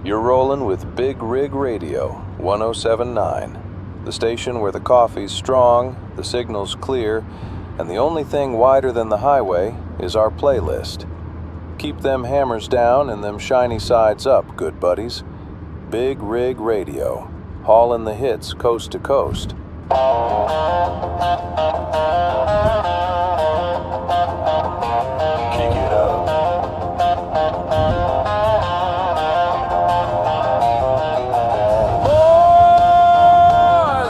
You're rolling with Big Rig Radio, 107.9. The station where the coffee's strong, the signal's clear, and the only thing wider than the highway is our playlist. Keep them hammers down and them shiny sides up, good buddies. Big Rig Radio, hauling the hits coast to coast. Kick it up. Boys,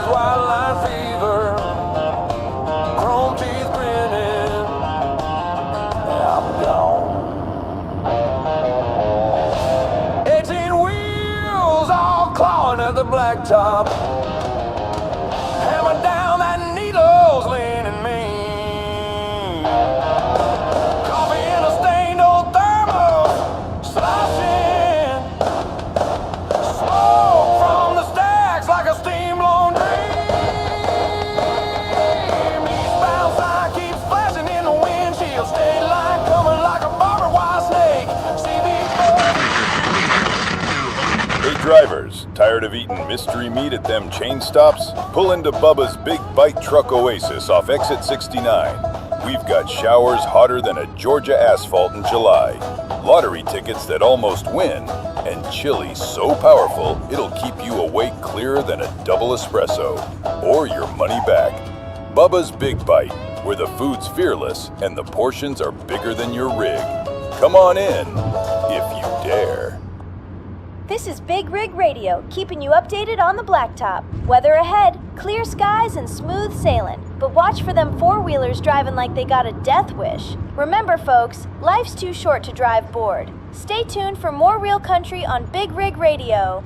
wildlife fever, chrome teeth grinning, I'm gone. 18 wheels all clawing at the blacktop. Hammer down that needle's leaning mean. Coffee in a stained old thermos, sloshing. Smoke from the stacks like a steam blown dream. Eastbound sign keeps flashing in the windshield. State line coming like a barbed wire snake. See these Hey drivers, tired of eating mystery meat at them chain stops? Pull into Bubba's Big Bite Truck Oasis off exit 69. We've got showers hotter than a Georgia asphalt in July, lottery tickets that almost win, and chili so powerful it'll keep you awake clearer than a double espresso, or your money back. Bubba's Big Bite, where the food's fearless and the portions are bigger than your rig. Come on in, if you dare. This is Big Rig Radio, keeping you updated on the blacktop. Weather ahead, clear skies and smooth sailing. But watch for them four-wheelers driving like they got a death wish. Remember, folks, life's too short to drive bored. Stay tuned for more real country on Big Rig Radio.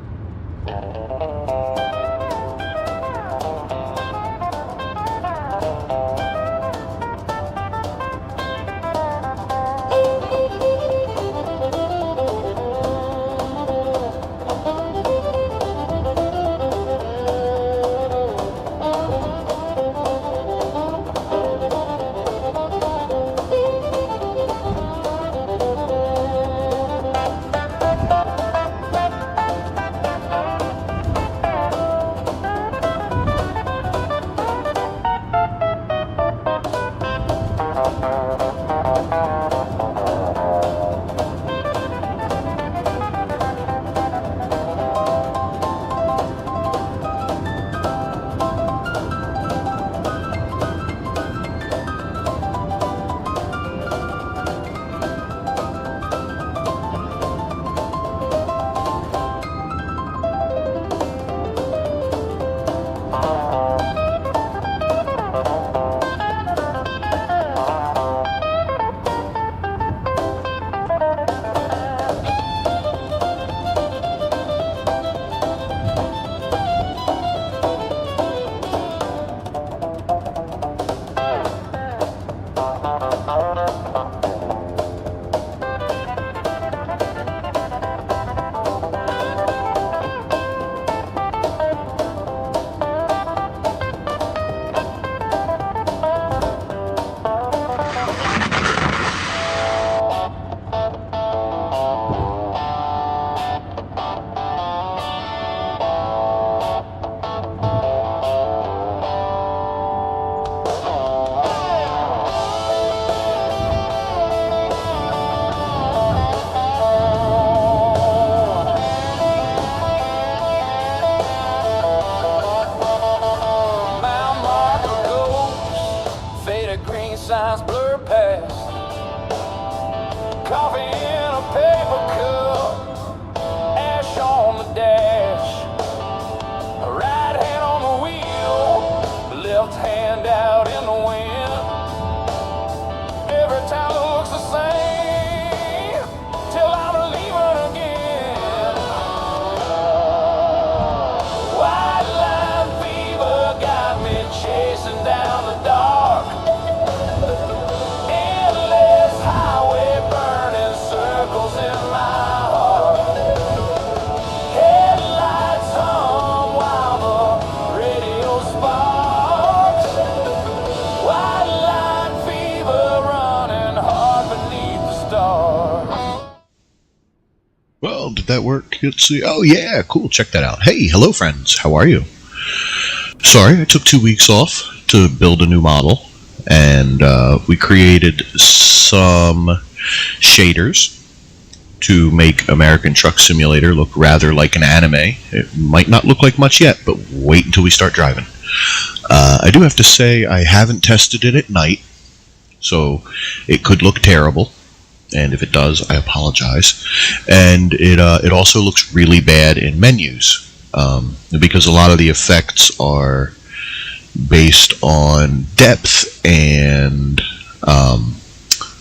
that work? Let's see. Oh, yeah, cool. Check that out. Hey, hello, friends. How are you? Sorry, I took 2 weeks off to build a new model, and we created some shaders to make American Truck Simulator look rather like an anime. It might not look like much yet, but wait until we start driving. I do have to say I haven't tested it at night, so it could look terrible. And if it does, I apologize. And it also looks really bad in menus, because a lot of the effects are based on depth and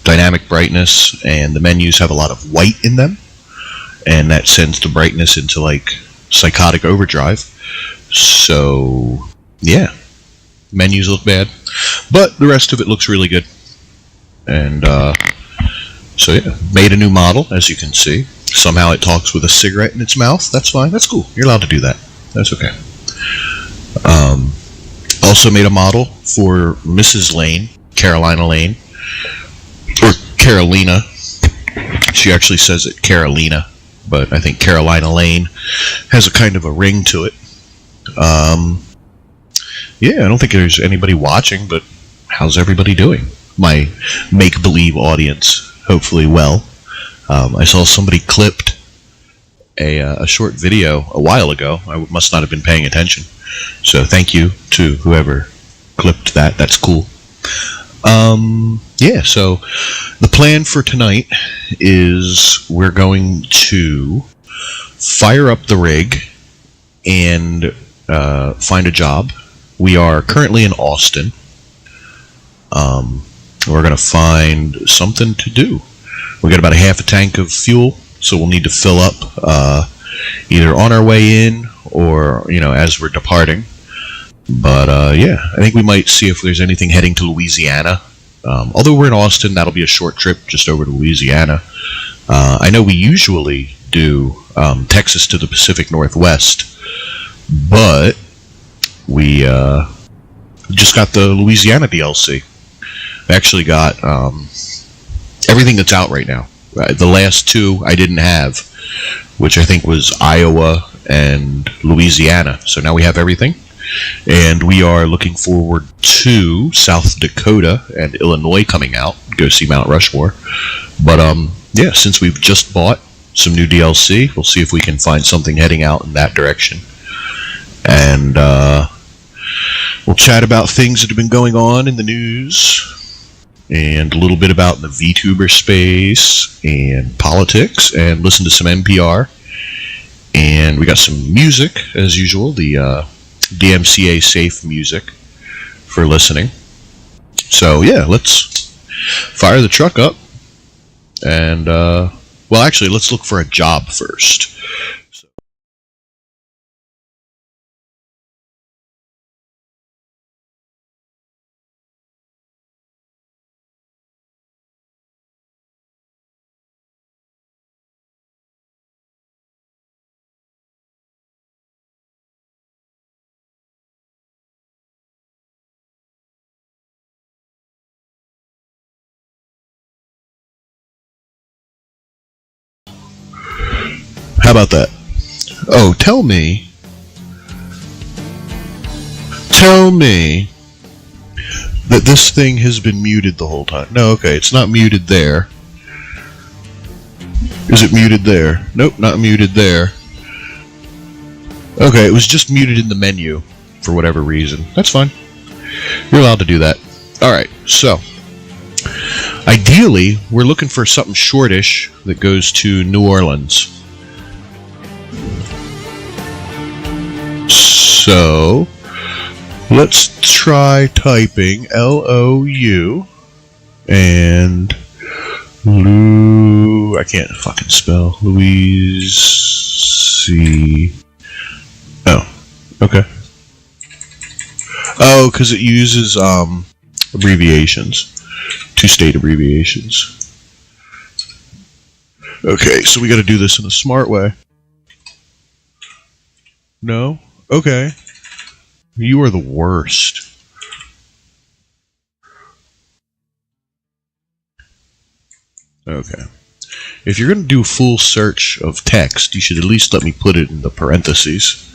dynamic brightness, and the menus have a lot of white in them, and that sends the brightness into like psychotic overdrive. So yeah, menus look bad, but the rest of it looks really good. And so yeah, made a new model, as you can see. Somehow it talks with a cigarette in its mouth. That's fine. That's cool. You're allowed to do that. That's okay. Also made a model for Mrs. Lane, Carolina Lane, or Carolina. She actually says it Carolina, but I think Carolina Lane has a kind of a ring to it. Yeah, I don't think there's anybody watching, but how's everybody doing? My make-believe audience. Hopefully well. I saw somebody clipped a short video a while ago. I must not have been paying attention. So thank you to whoever clipped that. That's cool. Yeah, so the plan for tonight is we're going to fire up the rig and find a job. We are currently in Austin. We're going to find something to do. We got about a half a tank of fuel, so we'll need to fill up either on our way in or, you know, as we're departing. But yeah, I think we might see if there's anything heading to Louisiana. Although we're in Austin, that'll be a short trip just over to Louisiana. I know we usually do Texas to the Pacific Northwest, but we just got the Louisiana DLC. I actually got everything that's out right now. The last two I didn't have, which I think was Iowa and Louisiana. So now we have everything. And we are looking forward to South Dakota and Illinois coming out. Go see Mount Rushmore. But yeah, since we've just bought some new DLC, we'll see if we can find something heading out in that direction. And we'll chat about things that have been going on in the news, and a little bit about the VTuber space and politics, and listen to some NPR. And we got some music, as usual, the DMCA safe music for listening. So yeah, let's fire the truck up. And, well, actually, let's look for a job first. How about that? Oh, tell me that this thing has been muted the whole time. No, okay, it's not muted there. Is it muted there? Nope, not muted there. Okay, it was just muted in the menu for whatever reason. That's fine. You're allowed to do that. Alright, so ideally, we're looking for something shortish that goes to New Orleans. So, let's try typing L-O-U and I can't fucking spell. Louise C. Oh, okay. Oh, because it uses abbreviations, two-state abbreviations. Okay, so we got to do this in a smart way. No? Okay. You are the worst. Okay. If you're going to do full search of text, you should at least let me put it in the parentheses.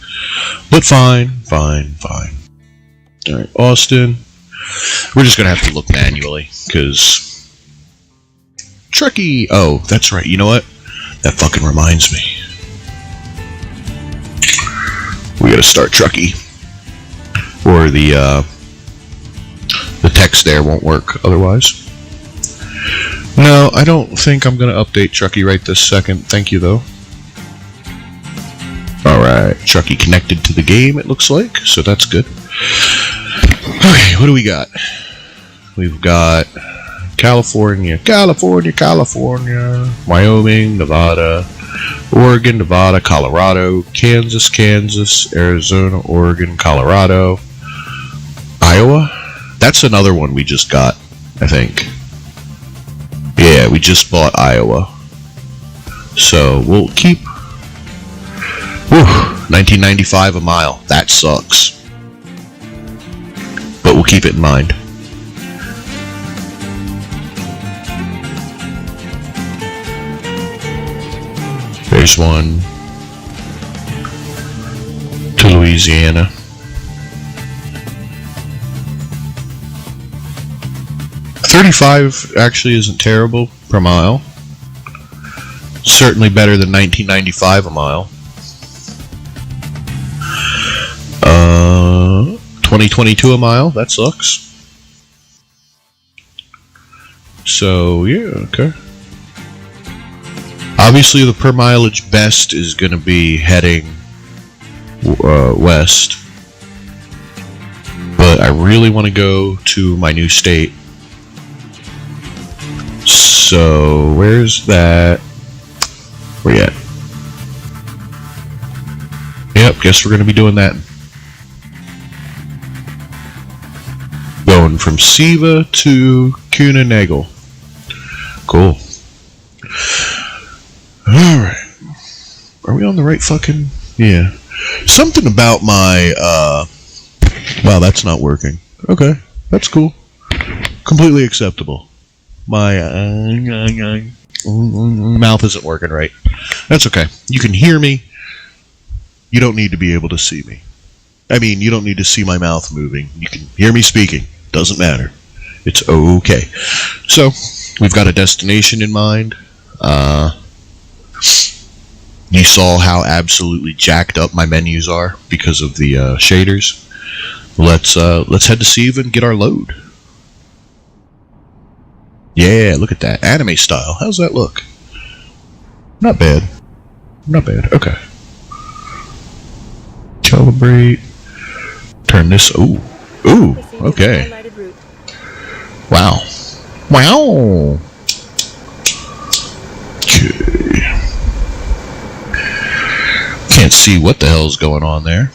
But fine. Alright, Austin. We're just going to have to look manually, because... Truckee! Oh, that's right, you know what? That fucking reminds me. We gotta start Truckee. Or the text there won't work otherwise. No, I don't think I'm gonna update Truckee right this second. Thank you, though. Alright, Truckee connected to the game, it looks like, so that's good. Okay, what do we got? We've got California, Wyoming, Nevada, Oregon, Nevada, Colorado, Kansas, Arizona, Oregon, Colorado, Iowa. That's another one we just got, I think. Yeah, we just bought Iowa. So we'll keep... Whew, 1995 a mile. That sucks. But we'll keep it in mind. There's one to Louisiana. $35 actually isn't terrible per mile. Certainly better than $19.95 a mile. 2022 a mile. That sucks. So yeah, okay. Obviously, the per mileage best is going to be heading west. But I really want to go to my new state. So, where's that? Where you at? Yep, guess we're going to be doing that. Going from Siva to Kunanegel. Cool. Alright. Are we on the right fucking... Yeah. Something about my, Wow, that's not working. Okay, that's cool. Completely acceptable. My, mouth isn't working right. That's okay. You can hear me. You don't need to be able to see me. I mean, you don't need to see my mouth moving. You can hear me speaking. Doesn't matter. It's okay. So, we've got a destination in mind. You saw how absolutely jacked up my menus are because of the shaders. Let's head to Siva and get our load. Yeah, look at that. Anime style. How's that look? Not bad. Not bad. Okay. Calibrate. Turn this. Ooh. Ooh. Okay. Wow. Wow. Okay. Can't see what the hell's going on there.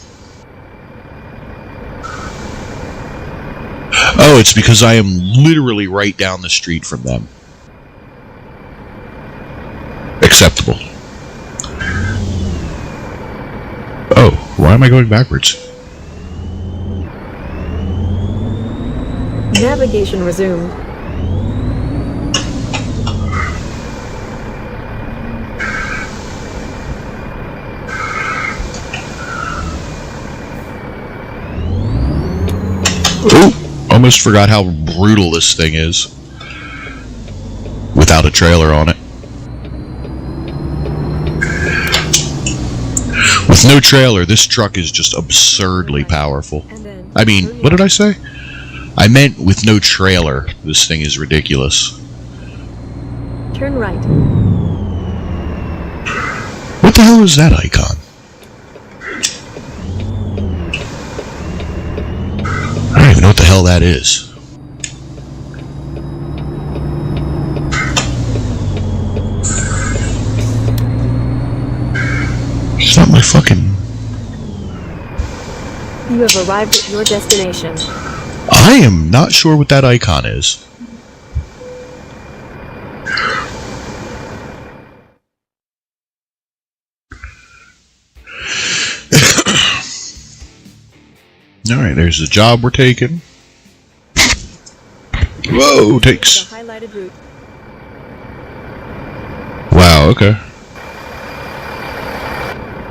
Oh, it's because I am literally right down the street from them. Acceptable. Oh, why am I going backwards? Navigation resumed. Ooh, almost forgot how brutal this thing is without a trailer on it. With no trailer, this truck is just absurdly powerful. I mean, what did I say? I meant with no trailer, this thing is ridiculous. Turn right. What the hell is that icon? I don't even know what the hell that is. It's not my fucking... You have arrived at your destination. I am not sure what that icon is. Alright, there's the job we're taking. Whoa, takes... The highlighted route. Wow, Oh, okay.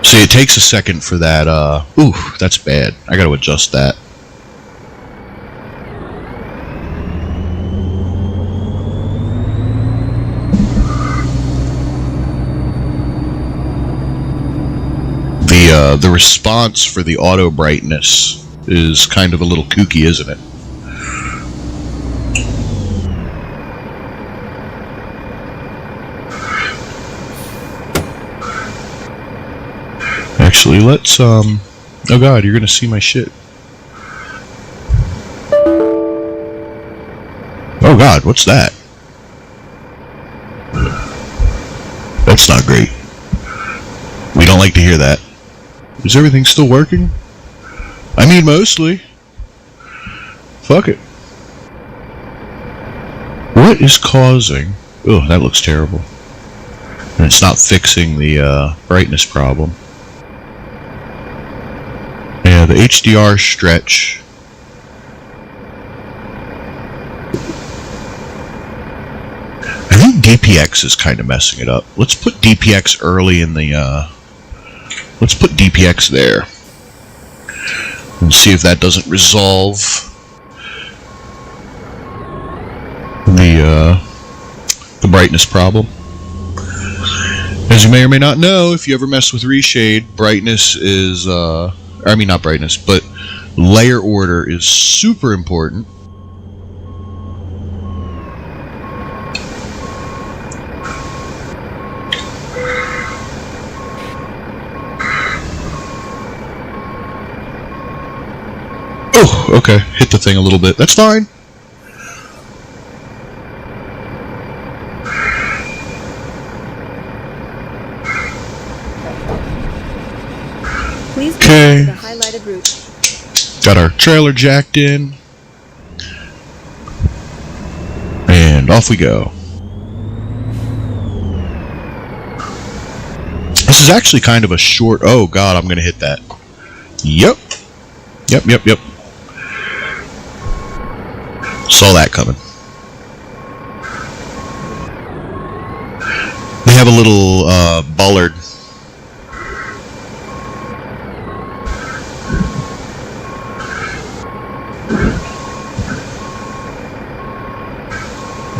See, it takes a second for that, ooh, that's bad. I gotta adjust that. The response for the auto brightness is kind of a little kooky, isn't it? Actually, let's, oh god, you're gonna see my shit. Oh god, what's that? That's not great. We don't like to hear that. Is everything still working? I mean, mostly. Fuck it. What is causing... Oh, that looks terrible. And it's not fixing the brightness problem. Yeah, the HDR stretch. I think DPX is kind of messing it up. Let's put DPX early in the... Let's put DPX there. And see if that doesn't resolve the brightness problem. As you may or may not know, if you ever mess with reshade, brightness is, I mean not brightness, but layer order is super important. Oh, okay. Hit the thing a little bit. That's fine. Please Okay. go to the highlighted route. Got our trailer jacked in. And off we go. This is actually kind of a short... Oh, God, I'm going to hit that. Yep. Yep. Saw that coming. They have a little bollard.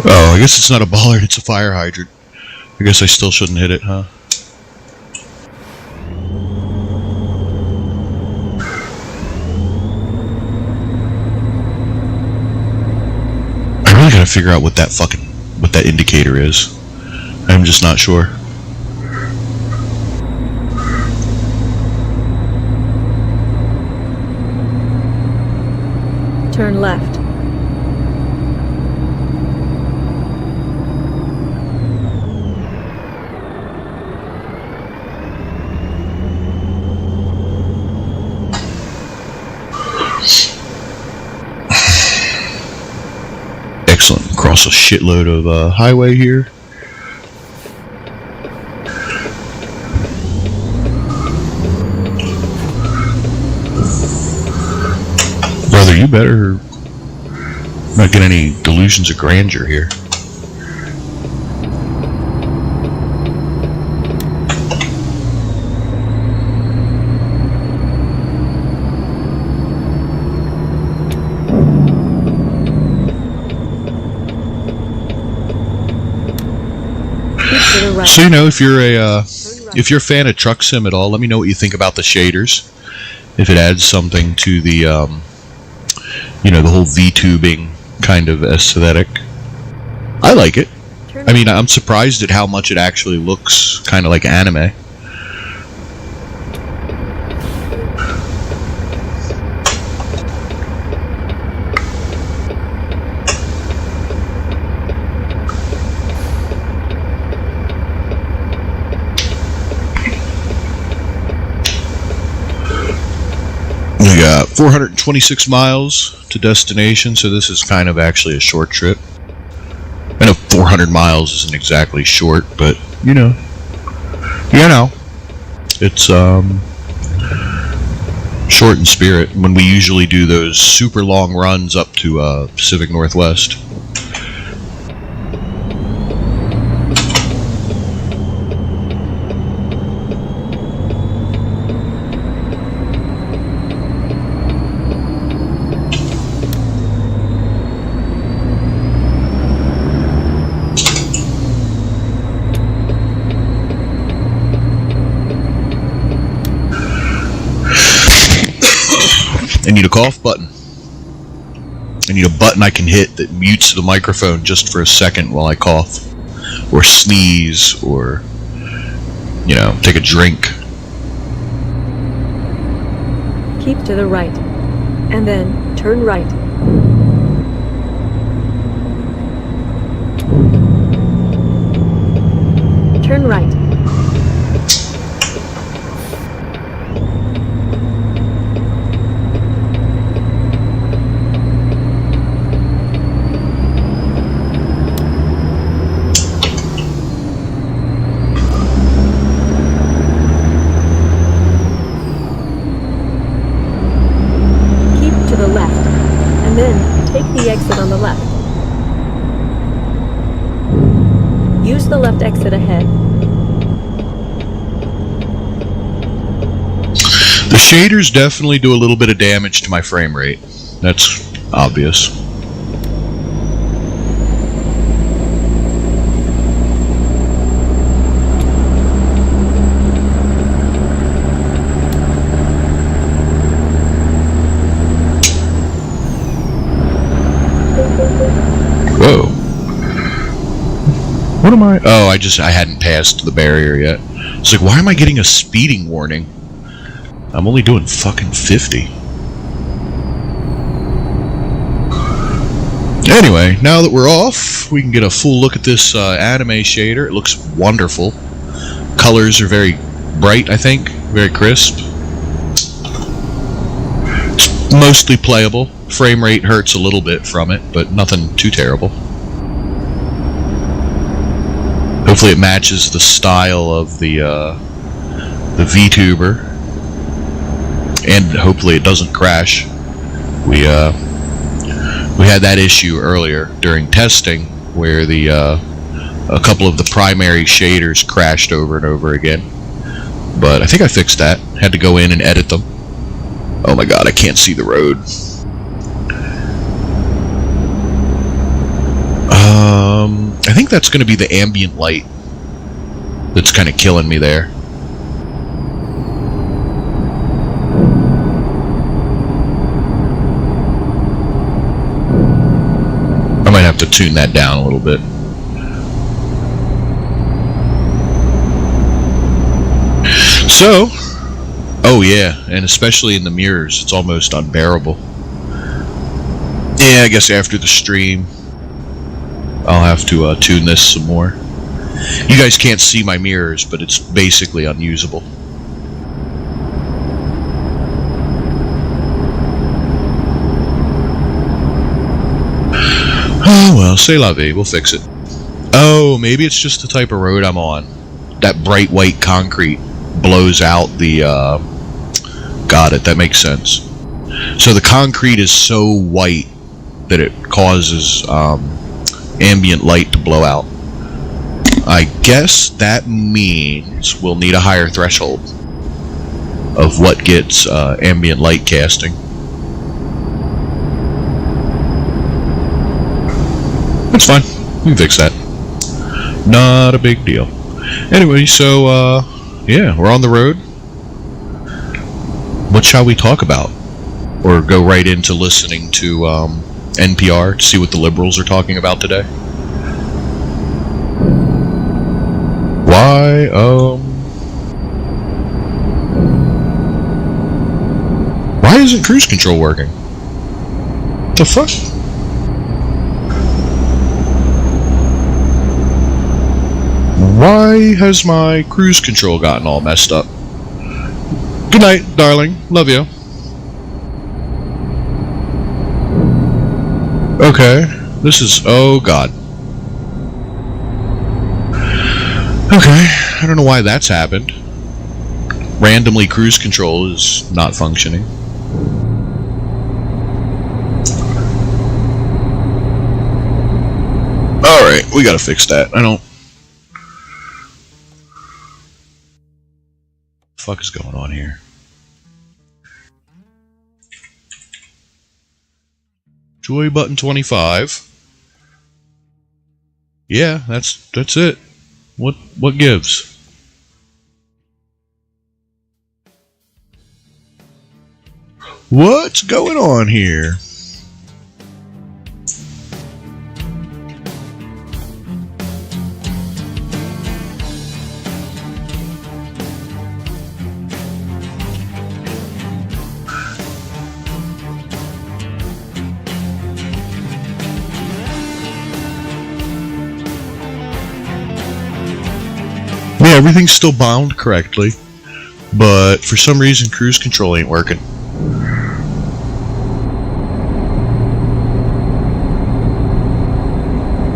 Oh, I guess it's not a bollard, it's a fire hydrant. I guess I still shouldn't hit it, huh? I gotta figure out what that indicator is. I'm just not sure. Turn left. Excellent. Cross a shitload of highway here. Brother, you better not get any delusions of grandeur here. So you know, if you're a fan of Truck Sim at all, let me know what you think about the shaders. If it adds something to the you know, the whole VTubing kind of aesthetic. I like it. I mean, I'm surprised at how much it actually looks kind of like anime. We got 426 miles to destination, so this is kind of actually a short trip. I know 400 miles isn't exactly short, but you know, it's short in spirit. When we usually do those super long runs up to Pacific Northwest. I need a cough button. I need a button I can hit that mutes the microphone just for a second while I cough, or sneeze, or, you know, take a drink. Keep to the right, and then turn right. Turn right. Keep to the left, and then take the exit on the left. Use the left exit ahead. The shaders definitely do a little bit of damage to my frame rate. That's obvious. Whoa. What am I? Oh, I hadn't passed the barrier yet. It's like, why am I getting a speeding warning? I'm only doing fucking 50. Anyway, now that we're off, we can get a full look at this anime shader. It looks wonderful. Colors are very bright, I think. Very crisp. It's mostly playable. Frame rate hurts a little bit from it, but nothing too terrible. Hopefully it matches the style of the vtuber. And hopefully it doesn't crash. We had that issue earlier during testing where a couple of the primary shaders crashed over and over again. But I think I fixed that. Had to go in and edit them. Oh my god, I can't see the road. I think that's going to be the ambient light that's kind of killing me there. I might have to tune that down a little bit. So, oh yeah, and especially in the mirrors, it's almost unbearable. Yeah, I guess after the stream, I'll have to tune this some more. You guys can't see my mirrors, but it's basically unusable. Oh well, c'est la vie, we'll fix it. Oh, maybe it's just the type of road I'm on. That bright white concrete blows out the, got it, that makes sense. So the concrete is so white that it causes ambient light to blow out. I guess that means we'll need a higher threshold of what gets ambient light casting. That's fine. We can fix that. Not a big deal. Anyway, so, yeah, we're on the road. What shall we talk about? Or go right into listening to NPR to see what the liberals are talking about today? Why isn't cruise control working? What the fuck? Why has my cruise control gotten all messed up? Good night, darling. Love you. Okay. This is... oh, God. Okay. I don't know why that's happened. Randomly, cruise control is not functioning. Alright, we gotta fix that. I don't... what the fuck is going on here? Joy button 25. Yeah, that's it. What gives? What's going on here? Yeah, everything's still bound correctly, but for some reason cruise control ain't working.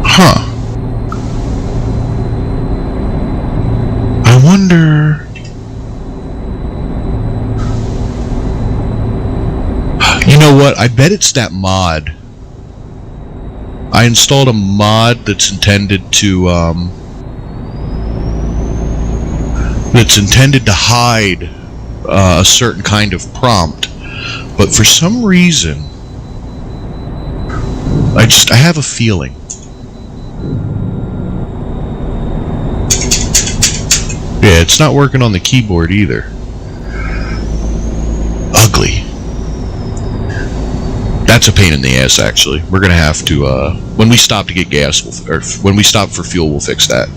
Huh. I wonder... You know what? I bet it's that mod. I installed a mod that's intended to, hide a certain kind of prompt, but for some reason I have a feeling. Yeah, it's not working on the keyboard either. Ugly. That's a pain in the ass, actually. We're gonna have to when we stop to get gas, when we stop for fuel, we'll fix that.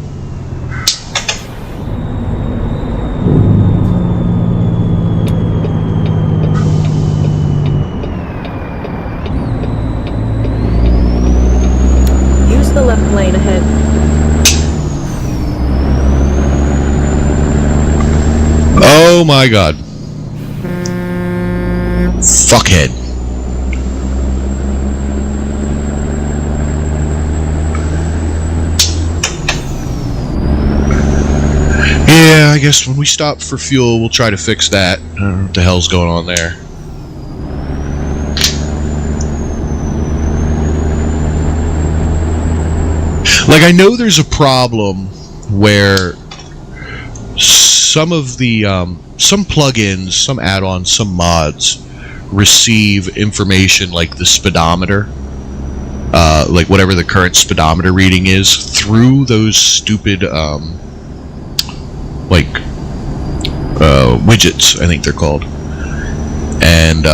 The left lane ahead. Oh my god. Fuckhead. Yeah, I guess when we stop for fuel, we'll try to fix that. I don't know what the hell's going on there. Like, I know there's a problem where some of the, some plugins, some add-ons, some mods receive information like the speedometer, like whatever the current speedometer reading is, through those stupid, widgets, I think they're called. And,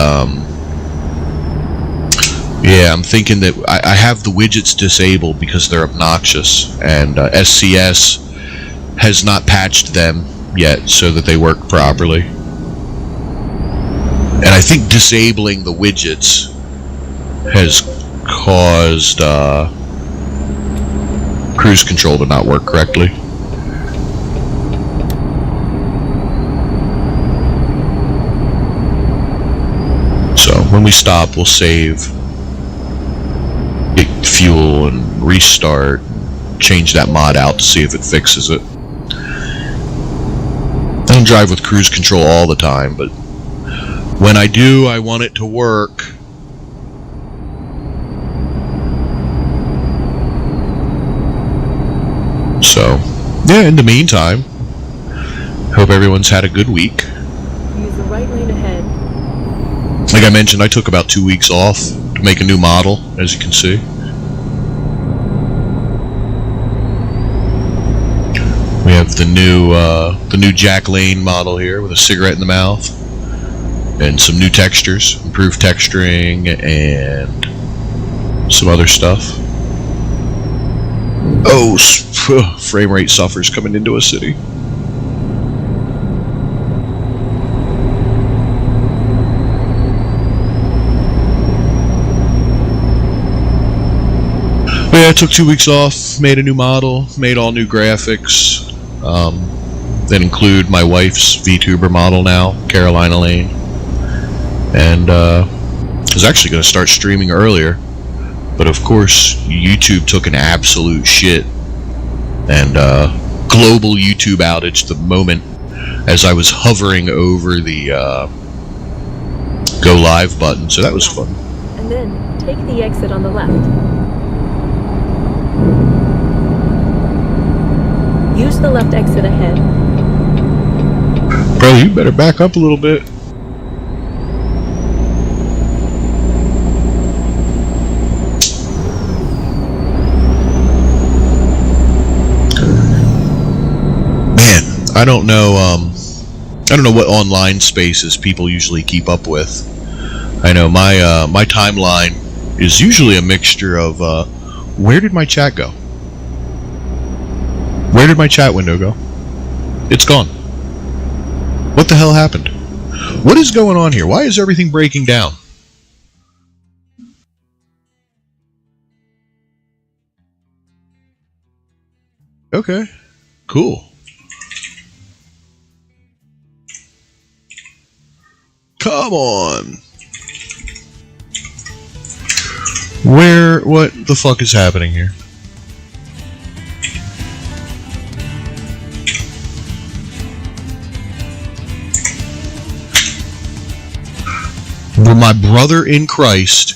yeah, I'm thinking that I have the widgets disabled because they're obnoxious, and SCS has not patched them yet so that they work properly. And I think disabling the widgets has caused cruise control to not work correctly. So when we stop, we'll save, get fuel, and restart, change that mod out to see if it fixes it. I don't drive with cruise control all the time, but when I do, I want it to work. So, yeah, in the meantime, hope everyone's had a good week. Use the right lane ahead. Like I mentioned, I took about 2 weeks off to make a new model, as you can see. We have the new Jack Lane model here with a cigarette in the mouth and some new textures, improved texturing, and some other stuff. Oh, frame rate suffers coming into a city. Yeah, I took 2 weeks off, made a new model, made all new graphics, that include my wife's VTuber model now, Carolina Lane. And I was actually going to start streaming earlier, but of course YouTube took an absolute shit, and global YouTube outage the moment as I was hovering over the go live button, so that was fun. And then take the exit on the left. Use the left exit ahead. Bro, you better back up a little bit. Man, I don't know what online spaces people usually keep up with. I know my timeline is usually a mixture of where did my chat go? Where did my chat window go? It's gone. What the hell happened? What is going on here? Why is everything breaking down? Okay, cool. Come on. What the fuck is happening here? For my brother in Christ,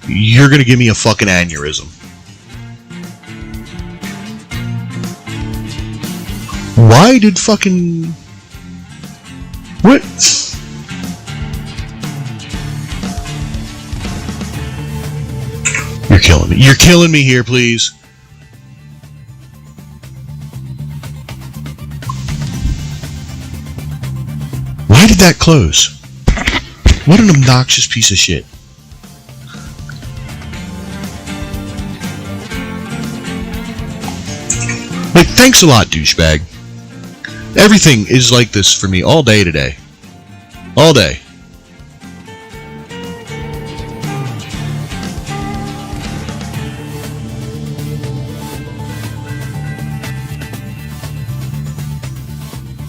you're gonna give me a fucking aneurysm. Why did fucking... What? You're killing me. You're killing me here, please. Why did that close? What an obnoxious piece of shit. Like, thanks a lot, douchebag. Everything is like this for me all day today. All day.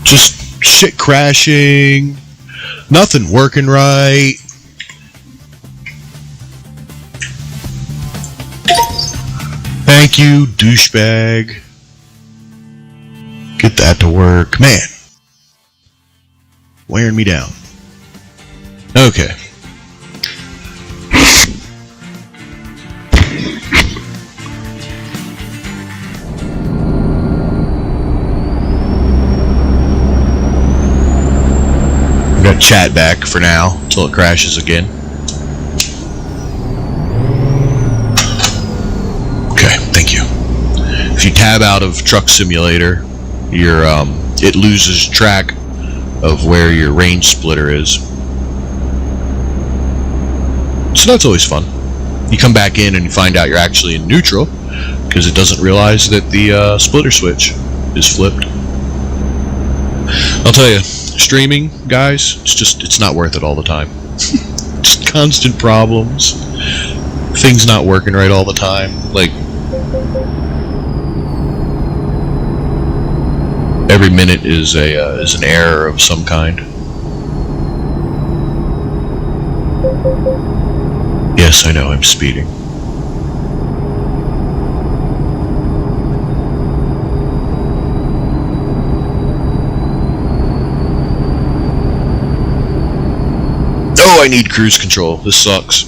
Just shit crashing. Nothing working right. Thank you, douchebag. Get that to work. Man. Wearing me down. Okay. I'm gonna chat back for now until it crashes again. Okay, thank you. If you tab out of Truck Simulator, it loses track of where your range splitter is. So that's always fun. You come back in and you find out you're actually in neutral because it doesn't realize that the splitter switch is flipped. I'll tell you, streaming, guys, it's not worth it all the time. Just constant problems. Things not working right all the time. Like, every minute is an error of some kind. Yes, I know I'm speeding. Oh, I need cruise control. This sucks.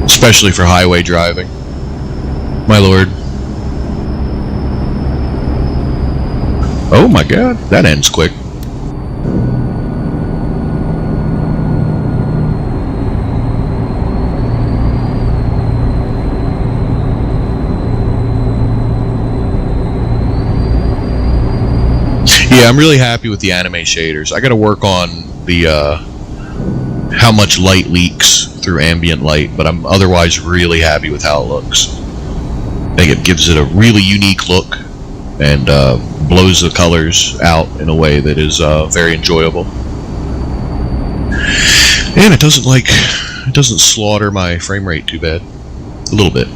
Especially for highway driving. My lord. Oh my god, that ends quick. Yeah, I'm really happy with the anime shaders. I gotta work on the how much light leaks through ambient light, but I'm otherwise really happy with how it looks. I think it gives it a really unique look and blows the colors out in a way that is very enjoyable. And it doesn't slaughter my frame rate too bad. A little bit.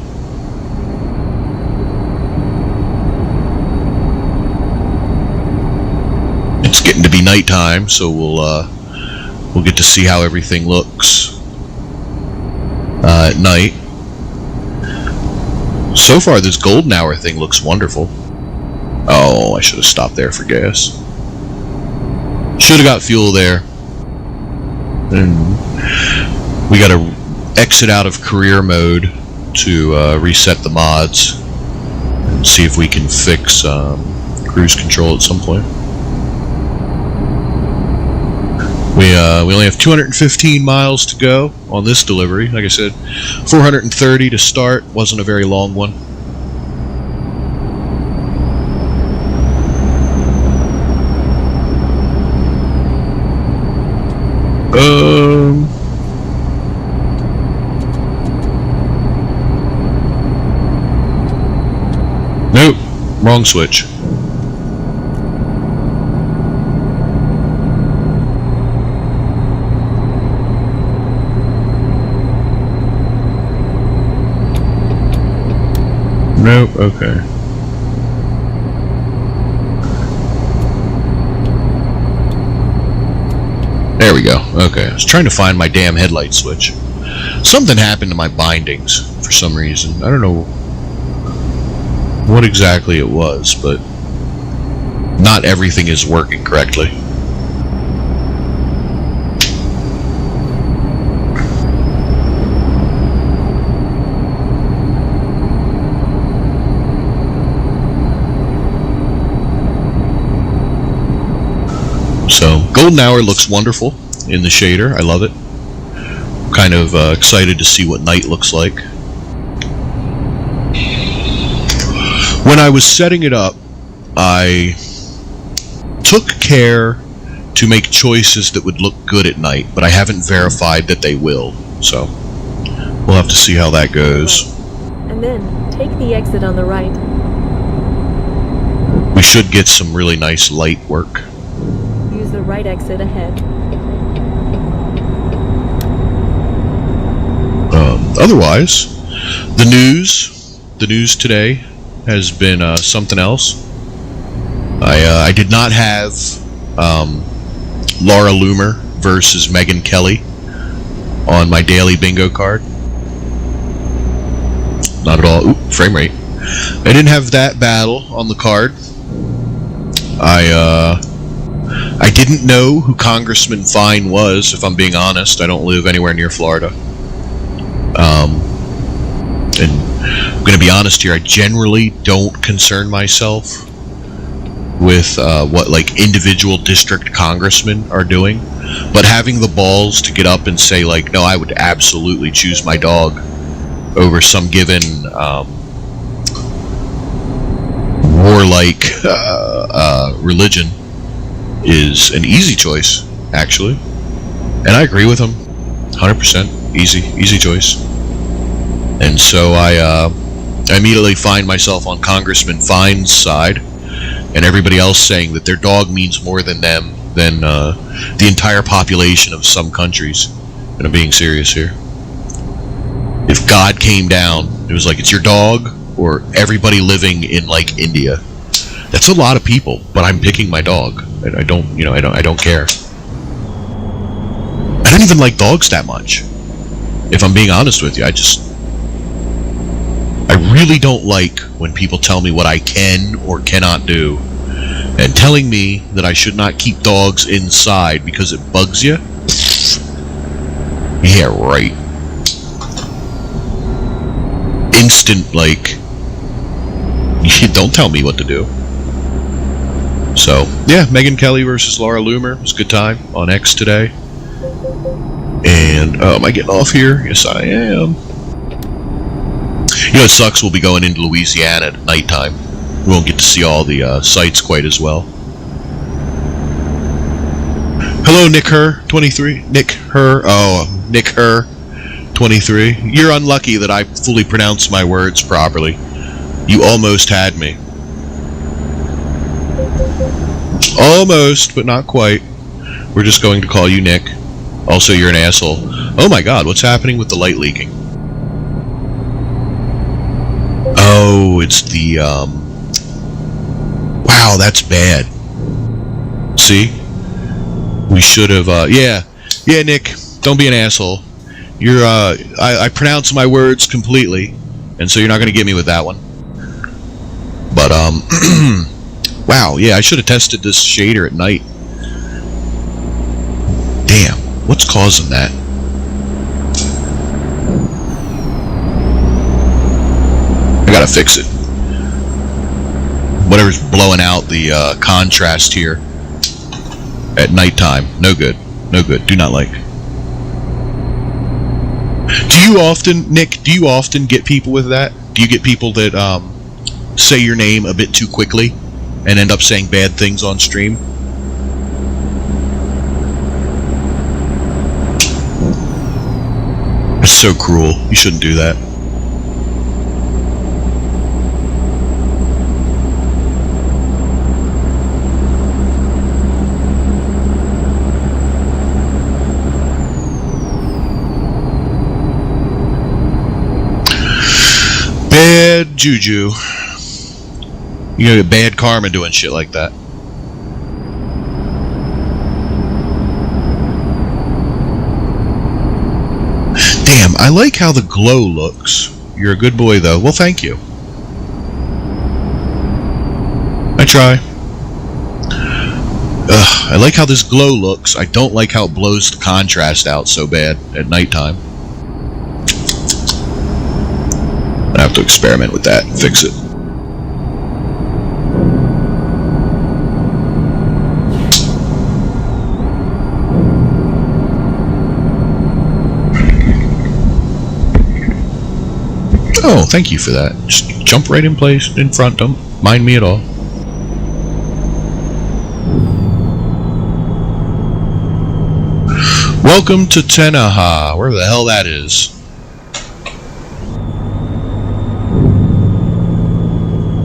It's getting to be nighttime, so we'll get to see how everything looks at night. So far, this golden hour thing looks wonderful. Oh, I should have stopped there for gas. Should have got fuel there. And we got to exit out of career mode to reset the mods and see if we can fix cruise control at some point. We only have 215 miles to go on this delivery. Like I said, 430 to start. Wasn't a very long one. Nope. Wrong switch. Nope, okay. There we go. Okay, I was trying to find my damn headlight switch. Something happened to my bindings for some reason. I don't know what exactly it was, but not everything is working correctly. So, golden hour looks wonderful in the shader. I love it. Kind of excited to see what night looks like. When I was setting it up, I took care to make choices that would look good at night, but I haven't verified that they will. So, we'll have to see how that goes. And then take the exit on the right. We should get some really nice light work. Use the right exit ahead. Otherwise, the news today has been something else. I did not have Laura Loomer versus Megyn Kelly on my daily bingo card. Not at all. Oop, frame rate. I didn't have that battle on the card. I didn't know who Congressman Fine was, if I'm being honest. I don't live anywhere near Florida. And I'm going to be honest here, I generally don't concern myself with what like individual district congressmen are doing, but having the balls to get up and say like, no, I would absolutely choose my dog over some given warlike religion is an easy choice, actually. And I agree with him 100%. Easy choice. And so I immediately find myself on Congressman Fine's side, and everybody else saying that their dog means more than them than the entire population of some countries. And I'm being serious here. If God came down, it was like, it's your dog or everybody living in like India. That's a lot of people, but I'm picking my dog. I don't care. I don't even like dogs that much. If I'm being honest with you, I really don't like when people tell me what I can or cannot do, and telling me that I should not keep dogs inside because it bugs you. Yeah, right. Instant, like, don't tell me what to do. So, yeah, Megyn Kelly versus Laura Loomer. It was a good time on X today. And, am I getting off here? Yes, I am. You know, it sucks we'll be going into Louisiana at nighttime. We won't get to see all the sights quite as well. Hello, Nick Her 23. Nick Her 23. You're unlucky that I fully pronounced my words properly. You almost had me. Almost, but not quite. We're just going to call you Nick. Also, you're an asshole. Oh my god, what's happening with the light leaking? Oh, it's the, wow, that's bad. See? We should have, yeah, Nick, don't be an asshole. You're, I pronounce my words completely, and so you're not going to get me with that one. But, wow, yeah, I should have tested this shader at night. Damn, what's causing that? I gotta fix it. Whatever's blowing out the contrast here at nighttime. No good. No good. Do not like. Do you often, Nick, get people with that? Do you get people that say your name a bit too quickly and end up saying bad things on stream? It's so cruel. You shouldn't do that. Bad juju. You know, get bad karma doing shit like that. Damn, I like how the glow looks. You're a good boy, though. Well, thank you. I try. Ugh, I like how this glow looks. I don't like how it blows the contrast out so bad at nighttime. I have to experiment with that and fix it. Oh, thank you for that. Just jump right in place, in front. Don't mind me at all. Welcome to Tenaha, wherever the hell that is.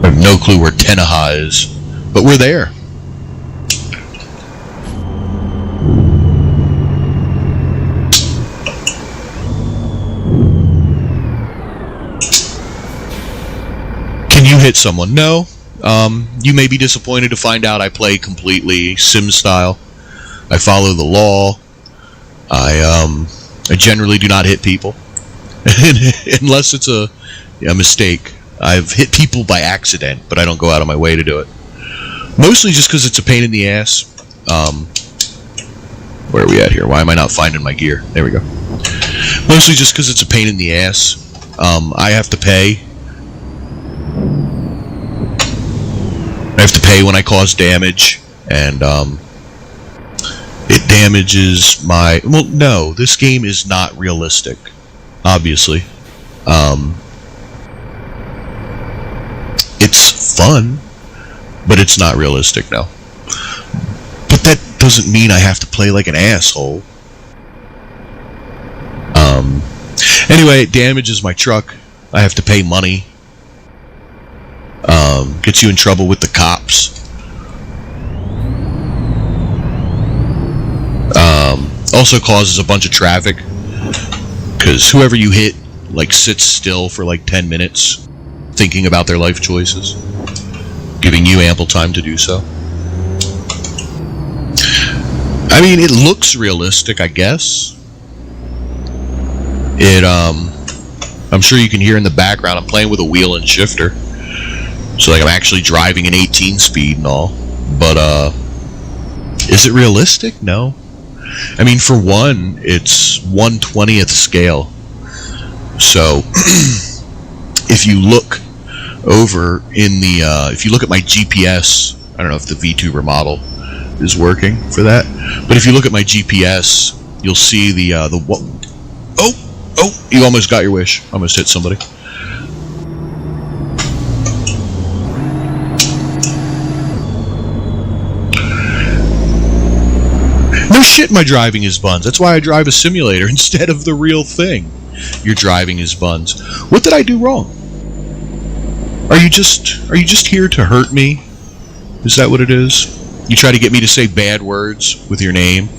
I have no clue where Tenaha is, but we're there. Can you hit someone? No. You may be disappointed to find out I play completely Sim style. I follow the law. I generally do not hit people unless it's a mistake. I've hit people by accident, but I don't go out of my way to do it. Mostly just because it's a pain in the ass. Where are we at here? Why am I not finding my gear? There we go. Mostly just because it's a pain in the ass. I have to pay. I have to pay when I cause damage, and it damages my... Well, no, this game is not realistic, obviously. It's fun, but it's not realistic, no. But that doesn't mean I have to play like an asshole. Anyway, it damages my truck. I have to pay money. Gets you in trouble with the cops. Also causes a bunch of traffic, because whoever you hit like sits still for like 10 minutes thinking about their life choices, giving you ample time to do so. I mean, it looks realistic, I guess. I'm sure you can hear in the background I'm playing with a wheel and shifter, so like I'm actually driving an 18 speed and all, but is it realistic? No. I mean, for one, it's 1/20th scale. So, if you look over in the, if you look at my GPS, I don't know if the VTuber model is working for that, but if you look at my GPS, you'll see oh, you almost got your wish. Almost hit somebody. No shit, my driving is buns. That's why I drive a simulator instead of the real thing. Your driving is buns. What did I do wrong? Are you just here to hurt me? Is that what it is? You try to get me to say bad words with your name,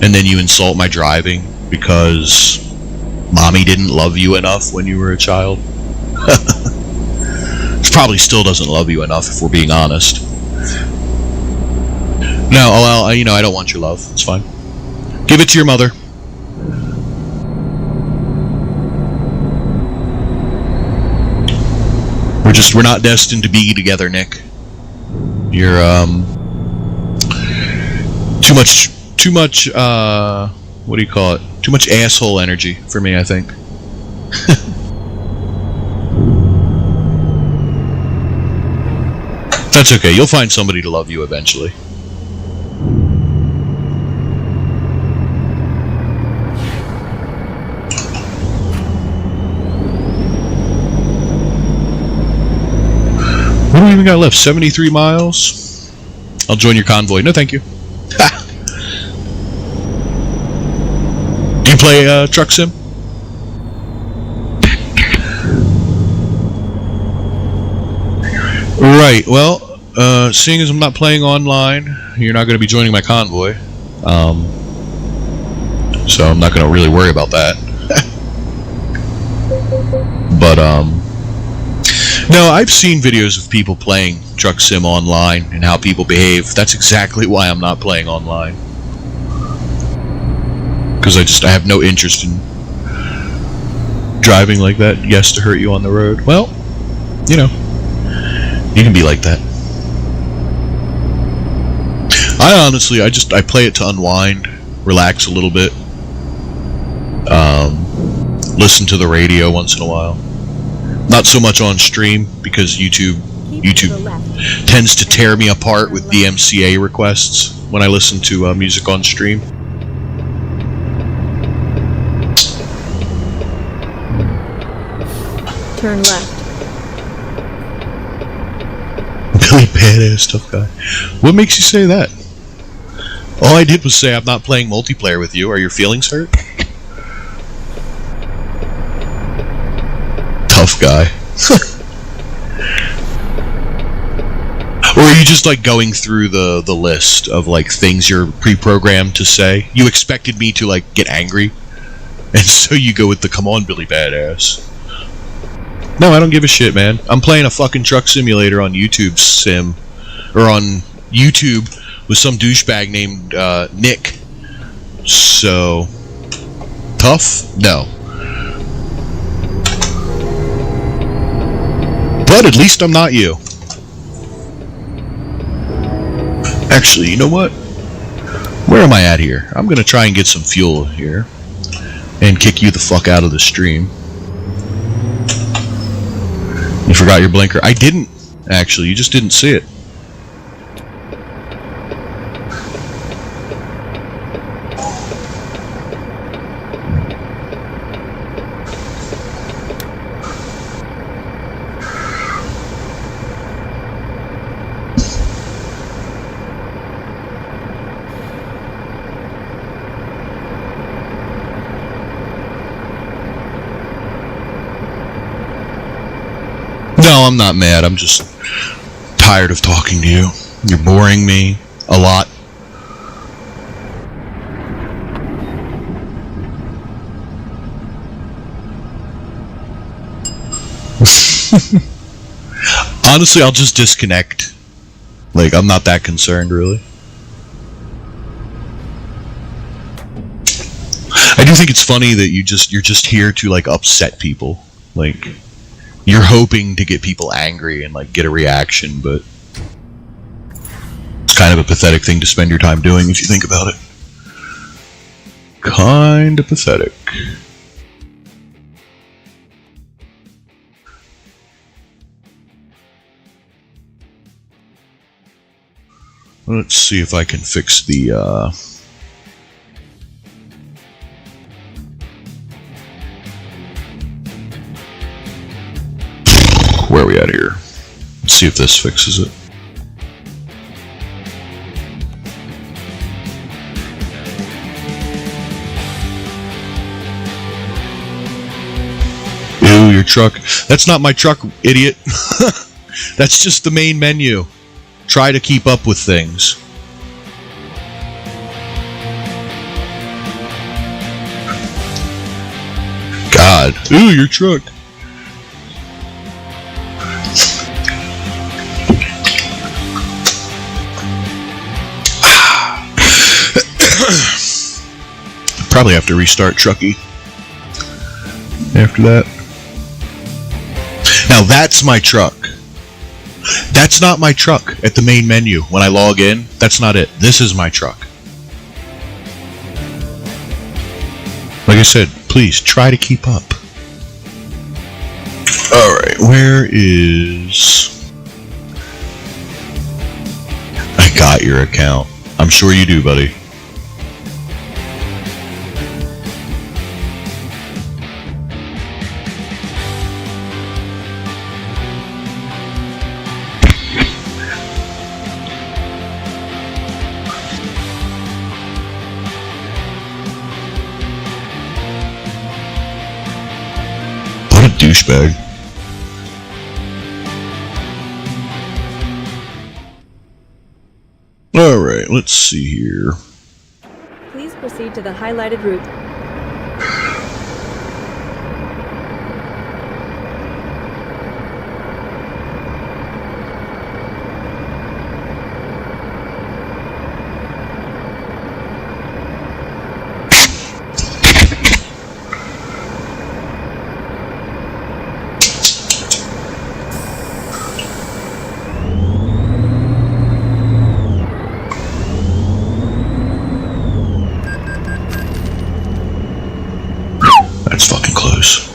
and then you insult my driving because mommy didn't love you enough when you were a child? She probably still doesn't love you enough, if we're being honest. No, well, I don't want your love. It's fine. Give it to your mother. We're not destined to be together, Nick. You're, too much, what do you call it? Too much asshole energy for me, I think. That's okay. You'll find somebody to love you eventually. What do we even got left? 73 miles? I'll join your convoy. No, thank you. Do you play Truck Sim? Right. Well, seeing as I'm not playing online, you're not going to be joining my convoy. So I'm not going to really worry about that. But, no, I've seen videos of people playing Truck Sim online and how people behave. That's exactly why I'm not playing online. Because I have no interest in driving like that. Yes, to hurt you on the road. Well, you know, you can be like that. I honestly, I play it to unwind, relax a little bit, listen to the radio once in a while. Not so much on stream because YouTube tends to tear me apart with DMCA requests when I listen to music on stream. Turn left. Billy Badass Tough Guy. What makes you say that? All I did was say I'm not playing multiplayer with you. Are your feelings hurt? Tough guy. Or are you just like going through the list of like things you're pre-programmed to say? You expected me to like get angry, and so you go with the "Come on, Billy Badass." No, I don't give a shit, man. I'm playing a fucking truck simulator on YouTube on YouTube with some douchebag named Nick. So tough? No. But at least I'm not you. Actually, you know what? Where am I at here? I'm gonna try and get some fuel here and kick you the fuck out of the stream. You forgot your blinker. I didn't, actually. You just didn't see it. No, I'm not mad. I'm just tired of talking to you. You're boring me a lot. Honestly, I'll just disconnect. Like, I'm not that concerned, really. I do think it's funny that you're just here to like upset people. Like, you're hoping to get people angry and like get a reaction, but it's kind of a pathetic thing to spend your time doing if you think about it. Kind of pathetic. Let's see if I can fix the where are we at here? Let's see if this fixes it. Ew, your truck. That's not my truck, idiot. That's just the main menu. Try to keep up with things. God. Ooh, your truck. Probably have to restart Truckee after that. Now that's my truck. That's not my truck at the main menu. When I log in, that's not it. This is my truck. Like I said, please try to keep up. Alright, where is... I got your account. I'm sure you do, buddy. Douchebag. Alright, let's see here. Please proceed to the highlighted route. That's fucking close.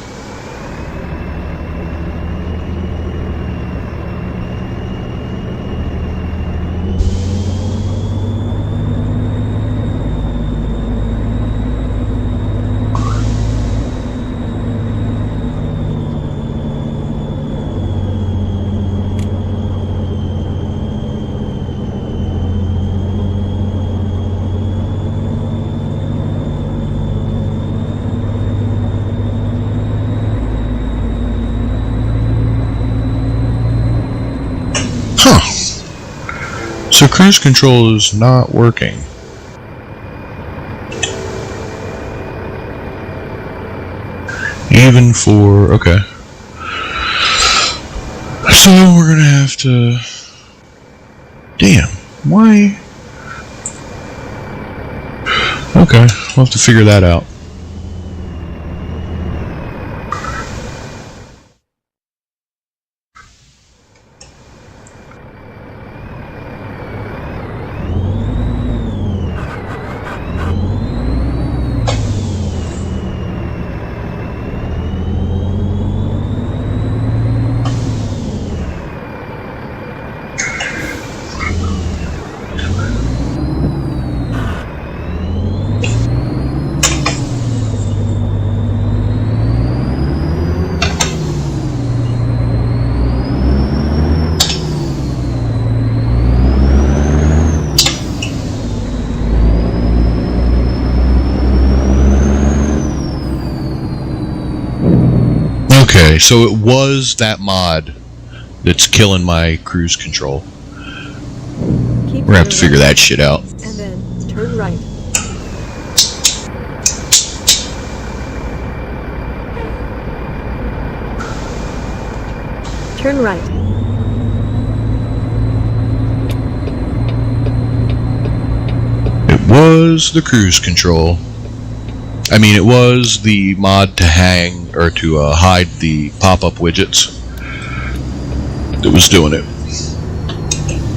So cruise control is not working. Even for, okay. So we're gonna have to, damn, why? Okay, we'll have to figure that out. Okay, so it was that mod that's killing my cruise control. We're gonna have to figure that shit out. And then turn right. Turn right. It was the cruise control. I mean, it was the mod to hang or to hide the pop-up widgets that was doing it.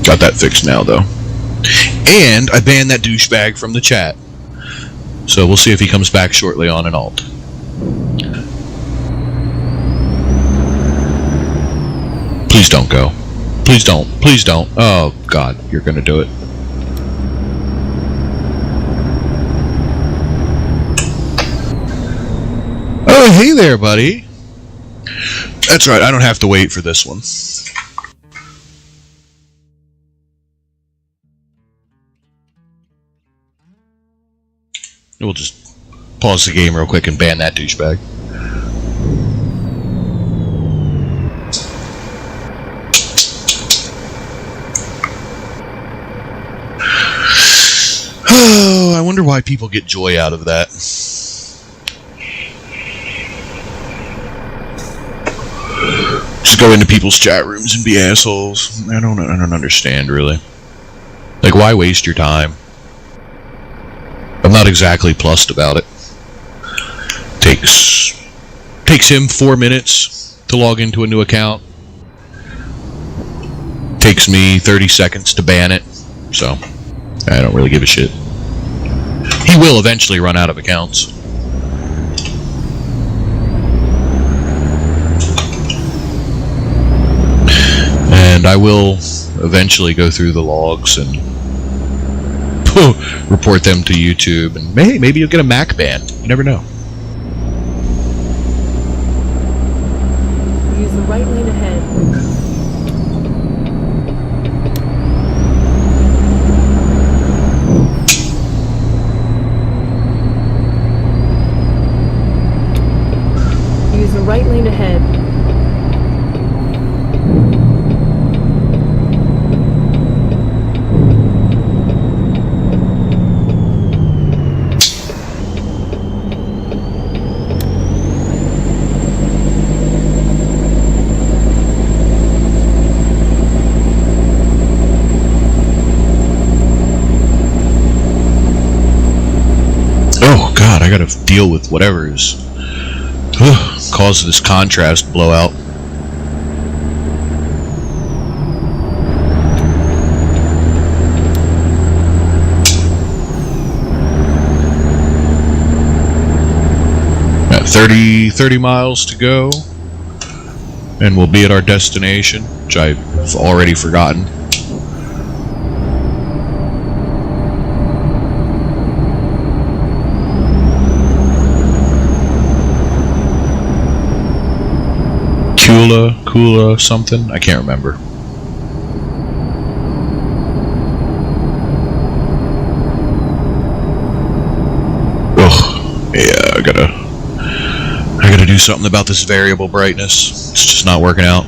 Got that fixed now, though. And I banned that douchebag from the chat. So we'll see if he comes back shortly on an alt. Please don't go. Please don't. Please don't. Oh, God, you're gonna do it. Oh, hey there, buddy. That's right, I don't have to wait for this one. We'll just pause the game real quick and ban that douchebag. Oh, I wonder why people get joy out of that. Just go into people's chat rooms and be assholes. I don't understand, really. Like, why waste your time? I'm not exactly plussed about it. Takes him 4 minutes to log into a new account. Takes me 30 seconds to ban it. So, I don't really give a shit. He will eventually run out of accounts. And I will eventually go through the logs and report them to YouTube, and maybe you'll get a Mac ban. You never know. Use the right lane ahead. Use the right lane ahead. deal with whatever is causing this contrast blowout. At 30 miles to go, and we'll be at our destination, which I've already forgotten. Kula something? I can't remember. Ugh, yeah, I gotta do something about this variable brightness. It's just not working out.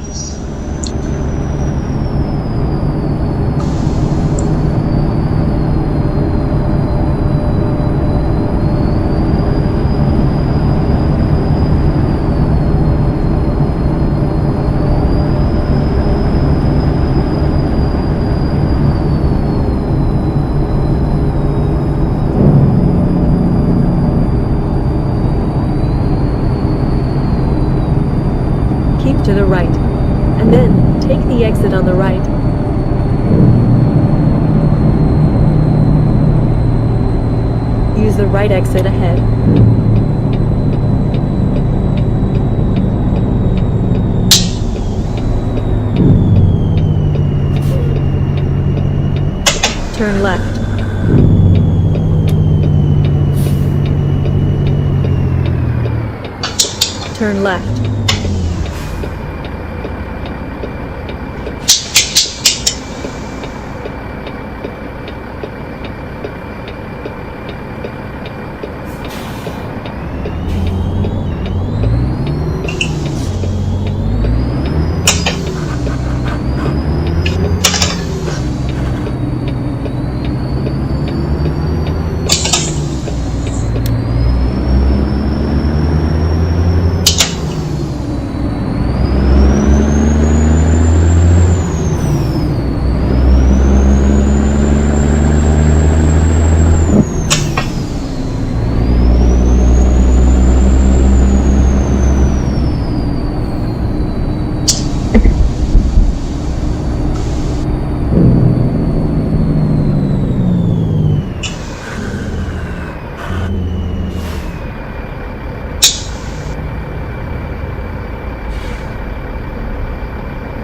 To the right, and then take the exit on the right. Use the right exit ahead. Turn left. Turn left.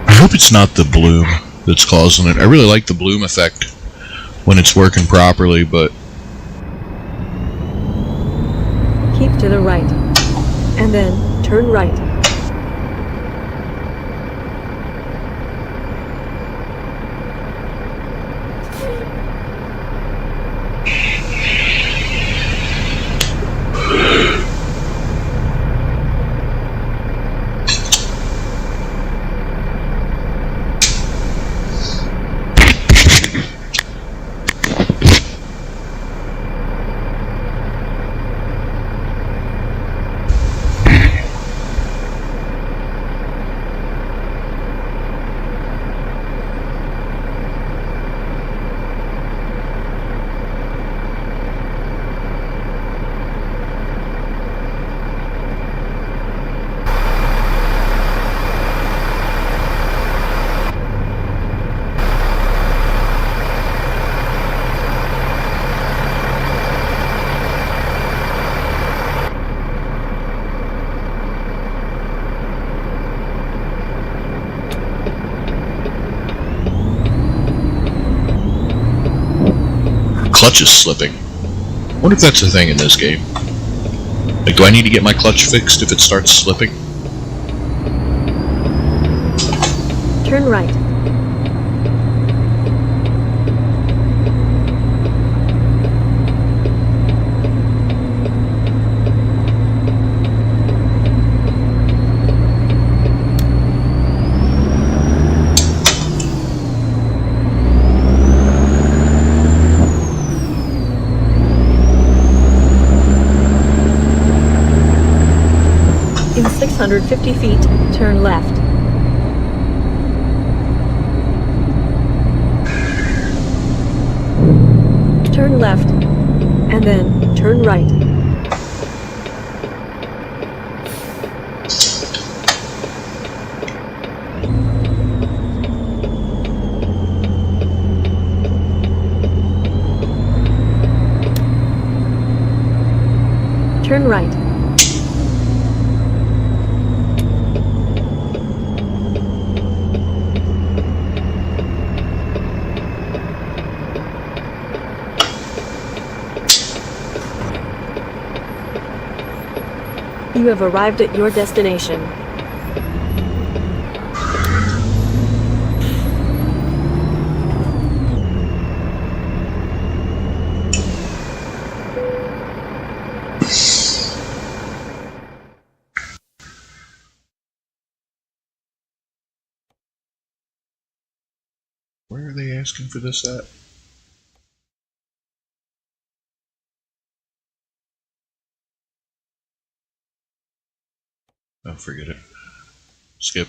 I hope it's not the bloom that's causing it. I really like the bloom effect when it's working properly, but... Keep to the right, and then turn right. Clutch is slipping. I wonder if that's a thing in this game. Like, do I need to get my clutch fixed if it starts slipping? Turn right. In 650 feet, turn left. Turn left, and then turn right. turn right. You have arrived at your destination. Where are they asking for this at? Oh, forget it. Skip.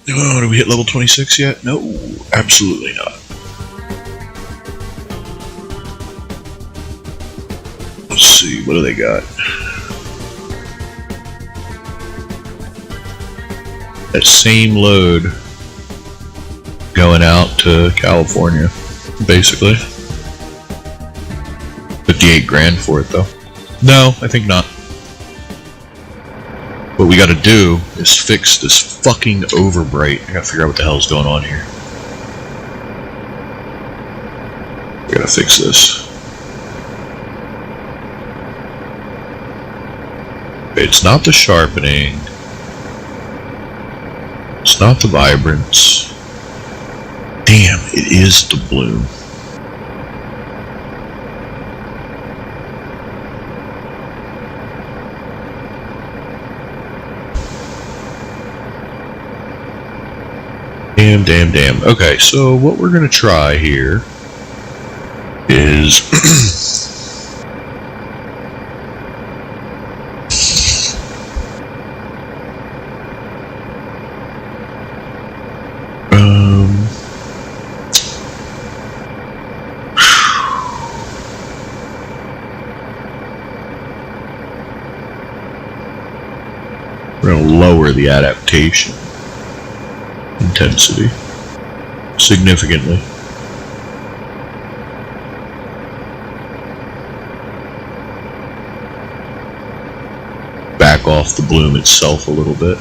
Oh, did we hit level 26 yet? No, absolutely not. Let's see, what do they got? That same load going out to California, basically. 58 grand for it, though. No, I think not. What we gotta do is fix this fucking overbright. I gotta figure out what the hell's going on here. We gotta fix this. It's not the sharpening. It's not the vibrance. Damn, it is the bloom. Damn. Okay, so what we're gonna try here is we're gonna lower the adaptation intensity significantly. Back off the bloom itself a little bit.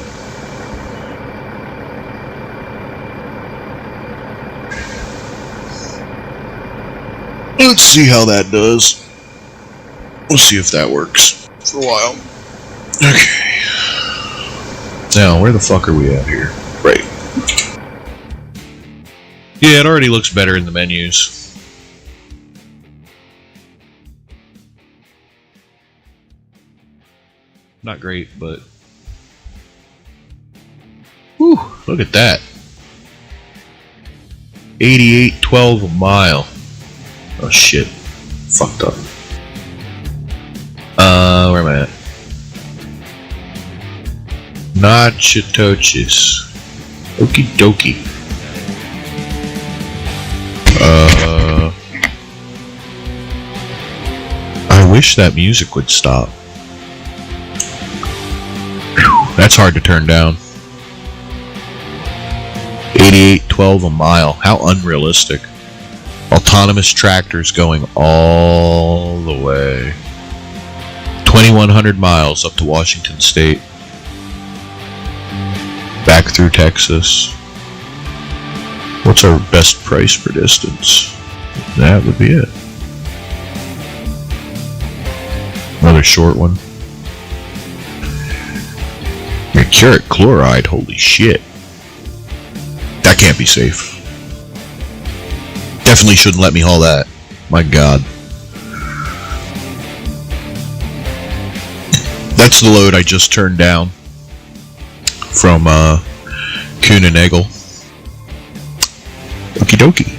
Let's see how that does. We'll see if that works for a while. Okay. Now, where the fuck are we at here? Right. Yeah, it already looks better in the menus. Not great, but... Whew, look at that. 88.12 a mile. Oh shit. Fucked up. Where am I at? Nachitoches. Okie dokie. I wish that music would stop. Whew, that's hard to turn down. 88.12 a mile. How unrealistic. Autonomous tractors going all the way. 2,100 miles up to Washington State. Back through Texas. What's our best price per distance? That would be it. Another short one. Mercuric chloride, holy shit. That can't be safe. Definitely shouldn't let me haul that. My god. That's the load I just turned down from Kuhn and Nagel. Okie dokie.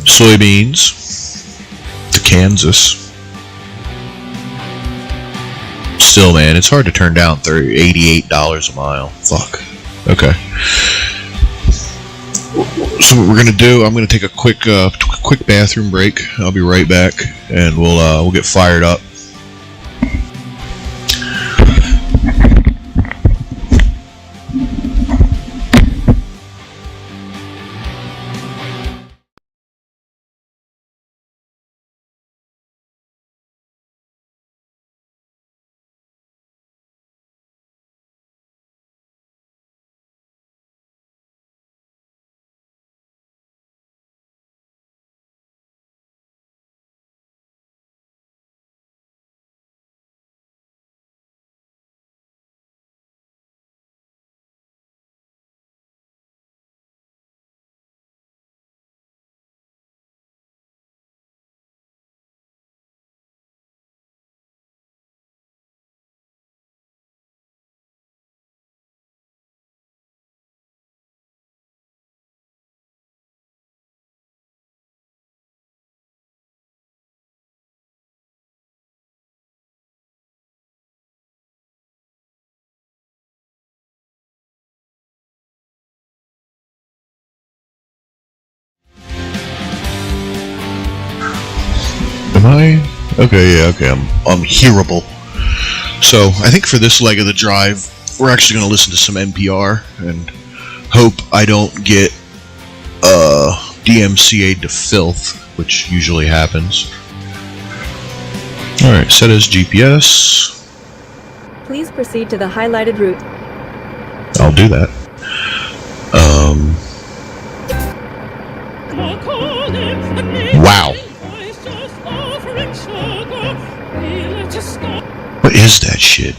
Soybeans to Kansas. Still, man, it's hard to turn down $88 a mile. Fuck. Okay. So what we're gonna do, I'm gonna take a quick bathroom break. I'll be right back, and we'll get fired up. Okay, yeah, okay, I'm hearable. So, I think for this leg of the drive, we're actually going to listen to some NPR and hope I don't get DMCA'd to filth, which usually happens. Alright, set as GPS. Please proceed to the highlighted route. I'll do that. Wow. What is that shit?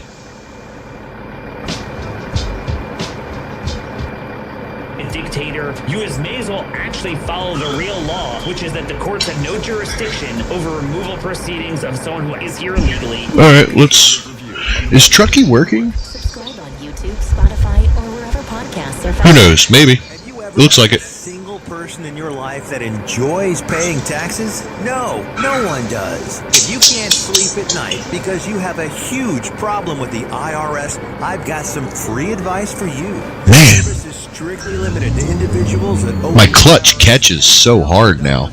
Dictator, you as may as well actually follow the real law, which is that the courts have no jurisdiction over removal proceedings of someone who is here illegally. Alright, let's... Is Truckee working? Subscribe on YouTube, Spotify, or wherever podcasts are found. Who knows? Maybe. It looks like it. Single person in your life that enjoys paying taxes? No, no one does. If you can't sleep at night because you have a huge problem with the IRS, I've got some free advice for you. Man. Service is strictly limited to individuals that own... My clutch catches so hard now.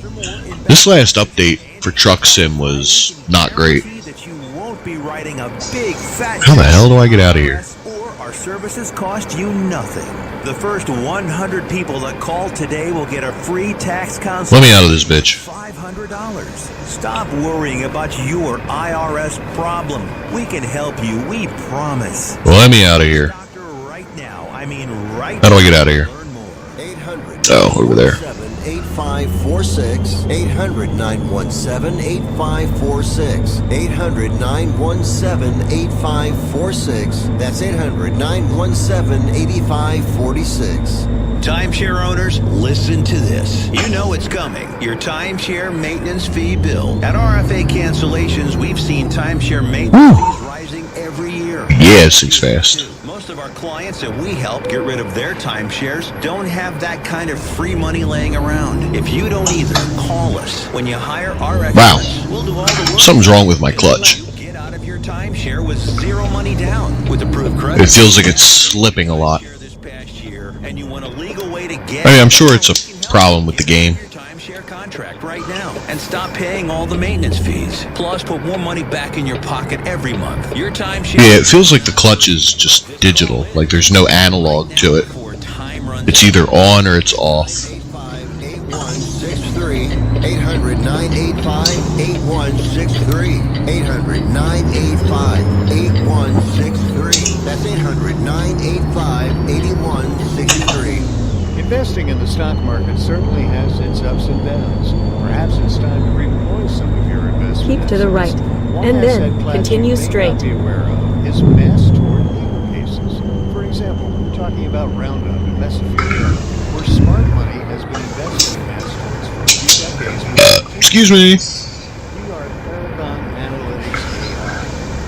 This last update for Truck Sim was not great. That you won't be writing a big fat... How the hell do I get out of here? Or our services cost you nothing. The first 100 people that call today will get a free tax consultation. Let me out of this bitch. $500. Stop worrying about your IRS problem. We can help you. We promise. Let me out of here. Doctor, right now. I mean, right. How do I get out of here? Learn more. 800. Oh, over there. 8546 800-917-8546 800-917-8546. That's 800-917-8546. Timeshare owners, listen to this. You know it's coming. Your timeshare maintenance fee bill. At RFA Cancellations, we've seen timeshare maintenance fees rising every year. Yeah, this thing's fast. Most of our clients that we help get rid of their timeshares don't have that kind of free money laying around. If you don't either, call us. When you hire our experts, we'll do all the work. Something's wrong with my clutch. Get out of your timeshare with zero money down with approved credit. It feels like it's slipping a lot. This past year, and you want a legal way to get... I mean, I'm sure it's a problem with the game. Timeshare contract right now and stop paying all the maintenance fees. Plus, put more money back in your pocket every month. Your timeshare... Yeah, it feels like the clutch is just digital. Like there's no analog to it. It's either on or it's off. 858163 800-985-8163 800-985-8163. That's 800-985-8163. Investing in the stock market certainly has its ups and downs. Perhaps it's time to redeploy some of your investment. Keep to the right, One and then asset class continue you may straight. not be aware of is mass tort legal cases. For example, we're talking about Roundup and Mesophobia, where smart money has been invested in mass torts for a few decades. Excuse me. We are Paragon Analytics AI.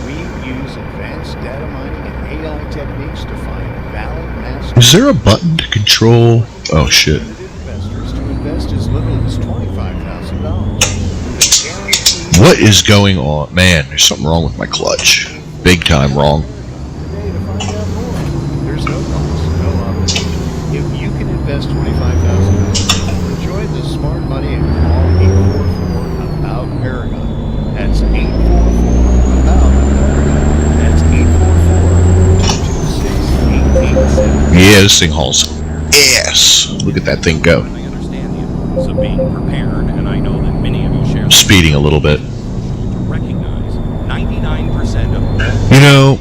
We use advanced data mining and AI techniques to find valid mass Is there a button to control? Oh shit. investors to invest as little as $25,000. What is going on? Man, there's something wrong with my clutch. Big time wrong. Today to find out more. There's no cost, no obligation. If you can invest $25,000, enjoy the smart money and call 844 about Paragon. That's 844 about Paragon. That's 844-226-887. Yeah, this thing hauls ass. Look at that thing go. I understand the importance of being prepared, and I know that many of you share Speeding a little bit. to recognize 99% of You know,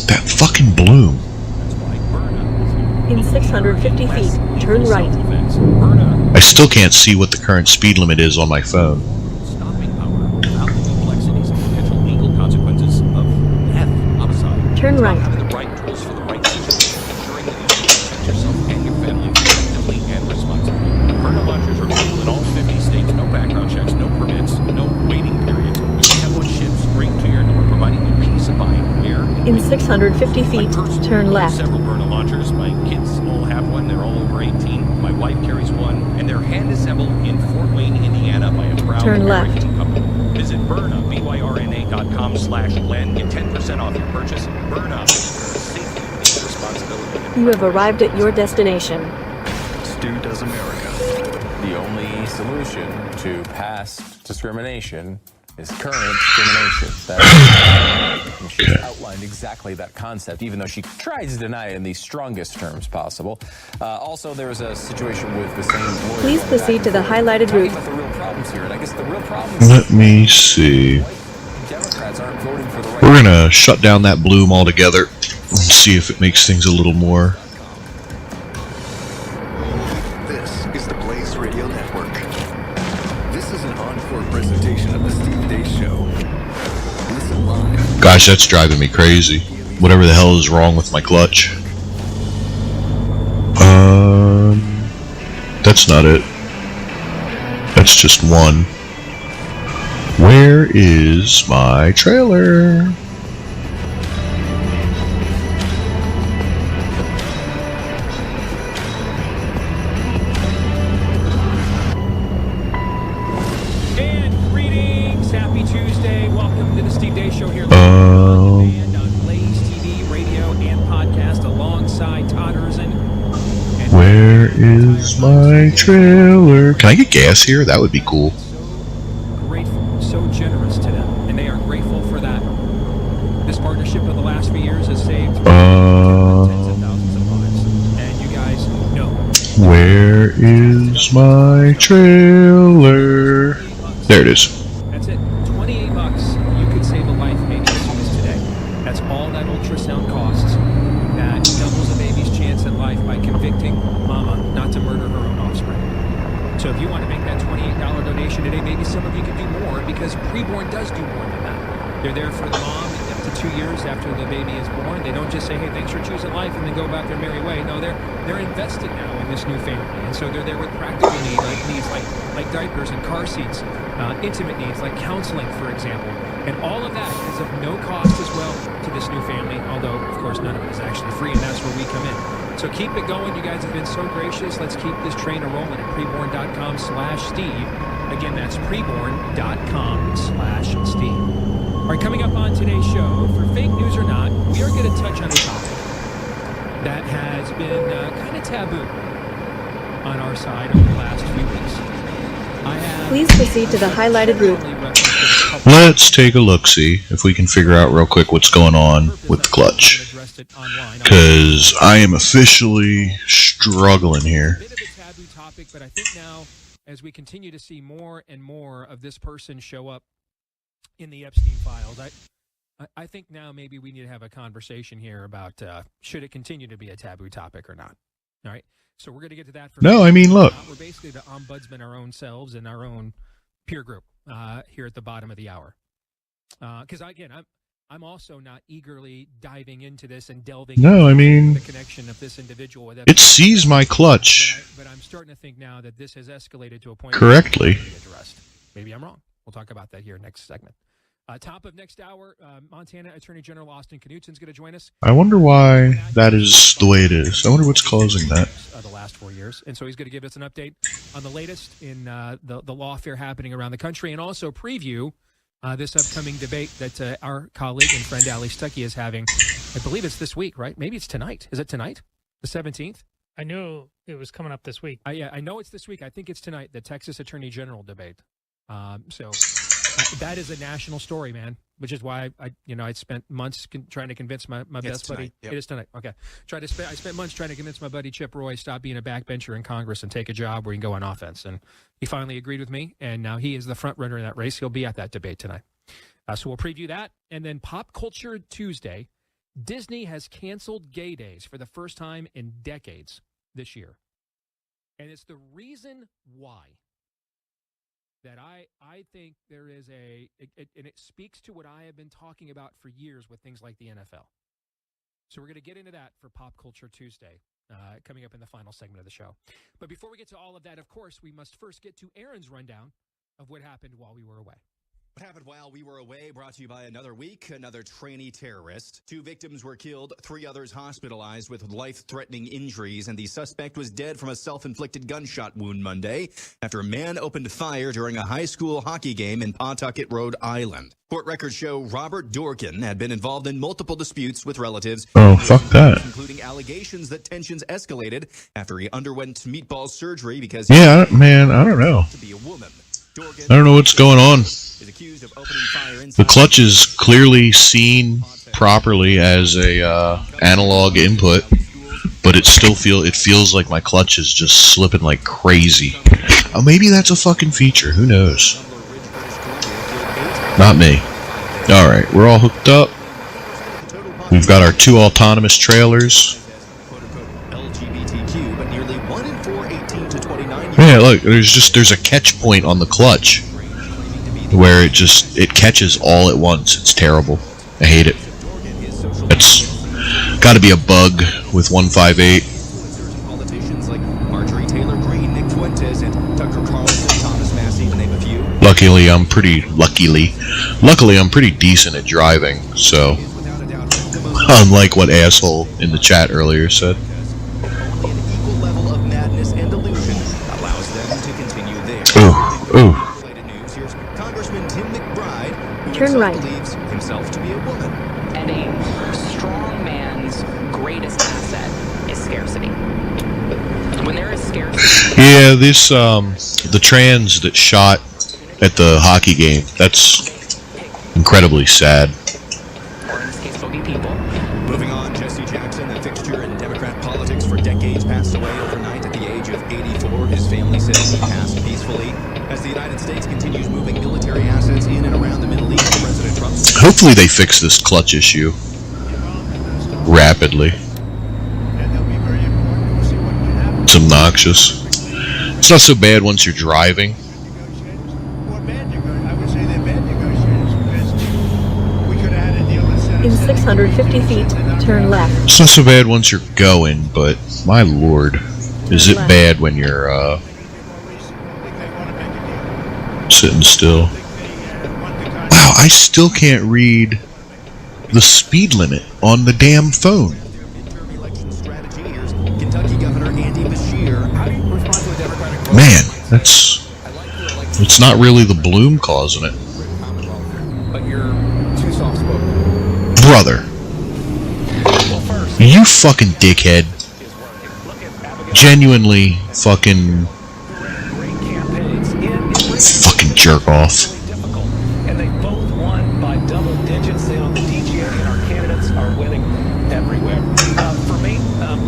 that fucking bloom. that's why Berna In 650 feet, turn right. Berna I still can't see what the current speed limit is on my phone. stopping power without the complexities and potential legal consequences of death, homicide. Turn right. Having the right tools for the right situation, ensuring that you protect yourself and your family effectively and responsibly. Berna launchers are legal in all 50 states. No background checks, no permits, no waiting period. You have one shipped straight to your door, providing you peace of mind. Where In 650 feet, turn left. Several Berna launchers. My kids all have one. They're all over 18. My wife carries one, and they're hand assembled in Fort Wayne, Indiana, by a proud Turn left. American company. Visit Berna, BYRNA.com/Len. Get 10% off your purchase. Berna, safety is responsibility. You have arrived at your destination. Stu Does America. The only solution to past discrimination is current discrimination. And she's outlined exactly that concept, even though she tries to deny it in the strongest terms possible. Also, there was a situation with the same lawyer. Please proceed to the highlighted route. About the real problems here, and I guess the real problem. Let me see. Democrats aren't voting for the right. We're gonna shut down that bloom altogether and see if it makes things a little more. This is the Blaze Radio Network. This is an encore presentation of the Steve Day Show. Listen live. Gosh, that's driving me crazy. Whatever the hell is wrong with my clutch. That's not it. That's just one. Where is my trailer? And greetings, happy Tuesday. Welcome to the Steve Day Show here. And on Blaze TV, radio, and podcast alongside Todders and where is my trailer? Can I get gas here? That would be cool. Grateful, so generous to them, and they are grateful for that. This partnership of the last few years has saved tens of thousands of lives, and you guys know. Where is my trailer? There it is. That's it. $28. You could save a life maybe as soon as today. That's all that ultrasound costs. That doubles a baby's chance at life by convicting mama not to murder her own offspring. So if you want to make that $28 donation today, maybe some of you can do more, because preborn does do more than that. They're there for the mom up to 2 years after the baby is born. They don't just say, hey, thanks for choosing life, and then go about their merry way. No, they're invested now in this new family. And so they're there with practical needs like diapers and car seats, intimate needs like counseling, for example. And all of that is of no cost as well to this new family, although, of course, none of it is actually free, and that's where we come in. So keep it going. You guys have been so gracious. Let's keep this train a-rolling at preborn.com/Steve. Again, that's preborn.com/Steve. All right, coming up on today's show, for fake news or not, we are going to touch on a topic that has been kind of taboo on our side over the last few weeks. Please proceed to the highlighted route. Let's take a look-see if we can figure out real quick what's going on with the clutch. Because I am officially struggling here. A bit of a taboo topic, but I think now, as we continue to see more and more of this person show up in the Epstein files, I think now maybe we need to have a conversation here about should it continue to be a taboo topic or not. All right, so we're going to get to that. No, I mean, look. We're basically the ombudsman our own selves and our own peer group here at the bottom of the hour. Because again, I'm also not eagerly diving into this and delving into the connection of this individual with it sees my clutch. But I'm starting to think now that this has escalated to a point correctly. Where addressed. Maybe I'm wrong. We'll talk about that here next segment. Top of next hour, Montana Attorney General Austin Knutson's going to join us. I wonder why that is the way it is. I wonder what's causing that. The last 4 years. And so he's going to give us an update on the latest in the lawfare happening around the country, and also preview this upcoming debate that our colleague and friend Ali Stuckey is having. I believe it's this week, right? Maybe it's tonight. Is it tonight? The 17th? I knew it was coming up this week. Yeah, I know it's this week. I think it's tonight, the Texas Attorney General debate. So that is a national story, man, which is why I spent months trying to convince my best buddy. Yep. It is tonight. Okay. I spent months trying to convince my buddy Chip Roy stop being a backbencher in Congress and take a job where he can go on offense. And he finally agreed with me, and now he is the front runner in that race. He'll be at that debate tonight. So we'll preview that. And then Pop Culture Tuesday, Disney has canceled gay days for the first time in decades this year. And it's the reason why that I think there is and it speaks to what I have been talking about for years with things like the NFL. So we're going to get into that for Pop Culture Tuesday, coming up in the final segment of the show. But before we get to all of that, of course, we must first get to Aaron's rundown of what happened while we were away. What happened while we were away, brought to you by Another Week, another trainee terrorist. 2 victims were killed, 3 others hospitalized with life-threatening injuries, and the suspect was dead from a self-inflicted gunshot wound Monday after a man opened fire during a high school hockey game in Pawtucket, Rhode Island. Court records show Robert Dorkin had been involved in multiple disputes with relatives. Oh, fuck that. Including allegations that tensions escalated after he underwent meatball surgery because I don't know. to be a woman. I don't know what's going on. Is accused of opening The clutch is clearly seen properly as a analog input, but it feels like my clutch is just slipping like crazy. Oh, maybe that's a fucking feature. Who knows? Not me. All right, we're all hooked up. We've got our 2 autonomous trailers. Yeah, look, there's a catch point on the clutch where it catches all at once. It's terrible. I hate it. It's got to be a bug with 158. Luckily, I'm pretty decent at driving, so unlike what asshole in the chat earlier said. Ooh. Turn right. Himself to be a woman. And a strong man's greatest asset is scarcity. When there is scarcity. Yeah, this the trans that shot at the hockey game. That's incredibly sad. Moving on, Jesse Jackson, a fixture in Democrat politics for decades, passed away overnight at the age of 84. His family says he passed peacefully. As the United States continues moving military assets in and around the Middle East, President Trump said... Hopefully they fix this clutch issue rapidly. It's obnoxious. It's not so bad once you're driving. In 650 feet, turn left. It's not so bad once you're going, but my lord, is it bad when you're sitting still. Wow, I still can't read the speed limit on the damn phone. Man, it's not really the bloom causing it. But you're too soft-spoken. Brother. You fucking dickhead. Genuinely fucking jerk off. And they both won by double digits. The DGA and our candidates are winning everywhere. For me,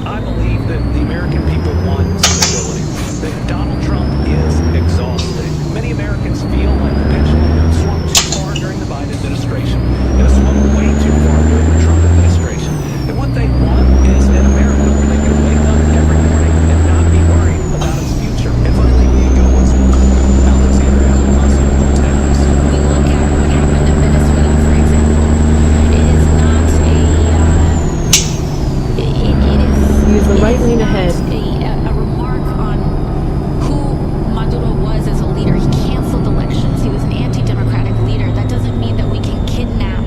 I believe that the American people want stability. That Donald Trump is exhausting. Many Americans feel like the pendulum swung too far during the Biden administration. It has swung way too far during the Trump administration. And what they want is an America where they can wake up every morning and not be worried about its future. And finally, we go once more. Alexander Alcasio Cortez. We look at what happened in Venezuela, for example. It is not Use the right lane ahead. a remark on who Maduro was as a leader. He canceled elections. He was an anti-democratic leader. That doesn't mean that we can kidnap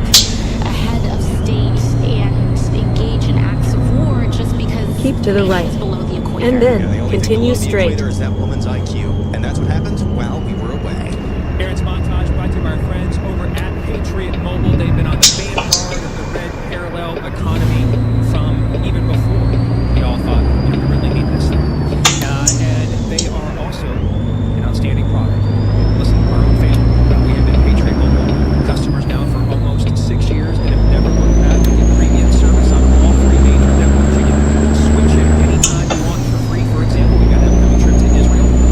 a head of state and engage in acts of war just because keep to the right. below the equator. And then continue straight. There's that woman's IQ, and that's what happens while we were away. Aaron's montage brought to you by our friends over at Patriot Mobile. They've been on the vanguard of the red parallel economy from even before we all thought we really need this thing. And they are also an outstanding product. Listen, our own family, we have been Patriot Mobile customers now for almost 6 years and have never looked back. We get premium service on all 3 major networks. You can switch it anytime you want for free. For example, we got an upcoming trip to Israel.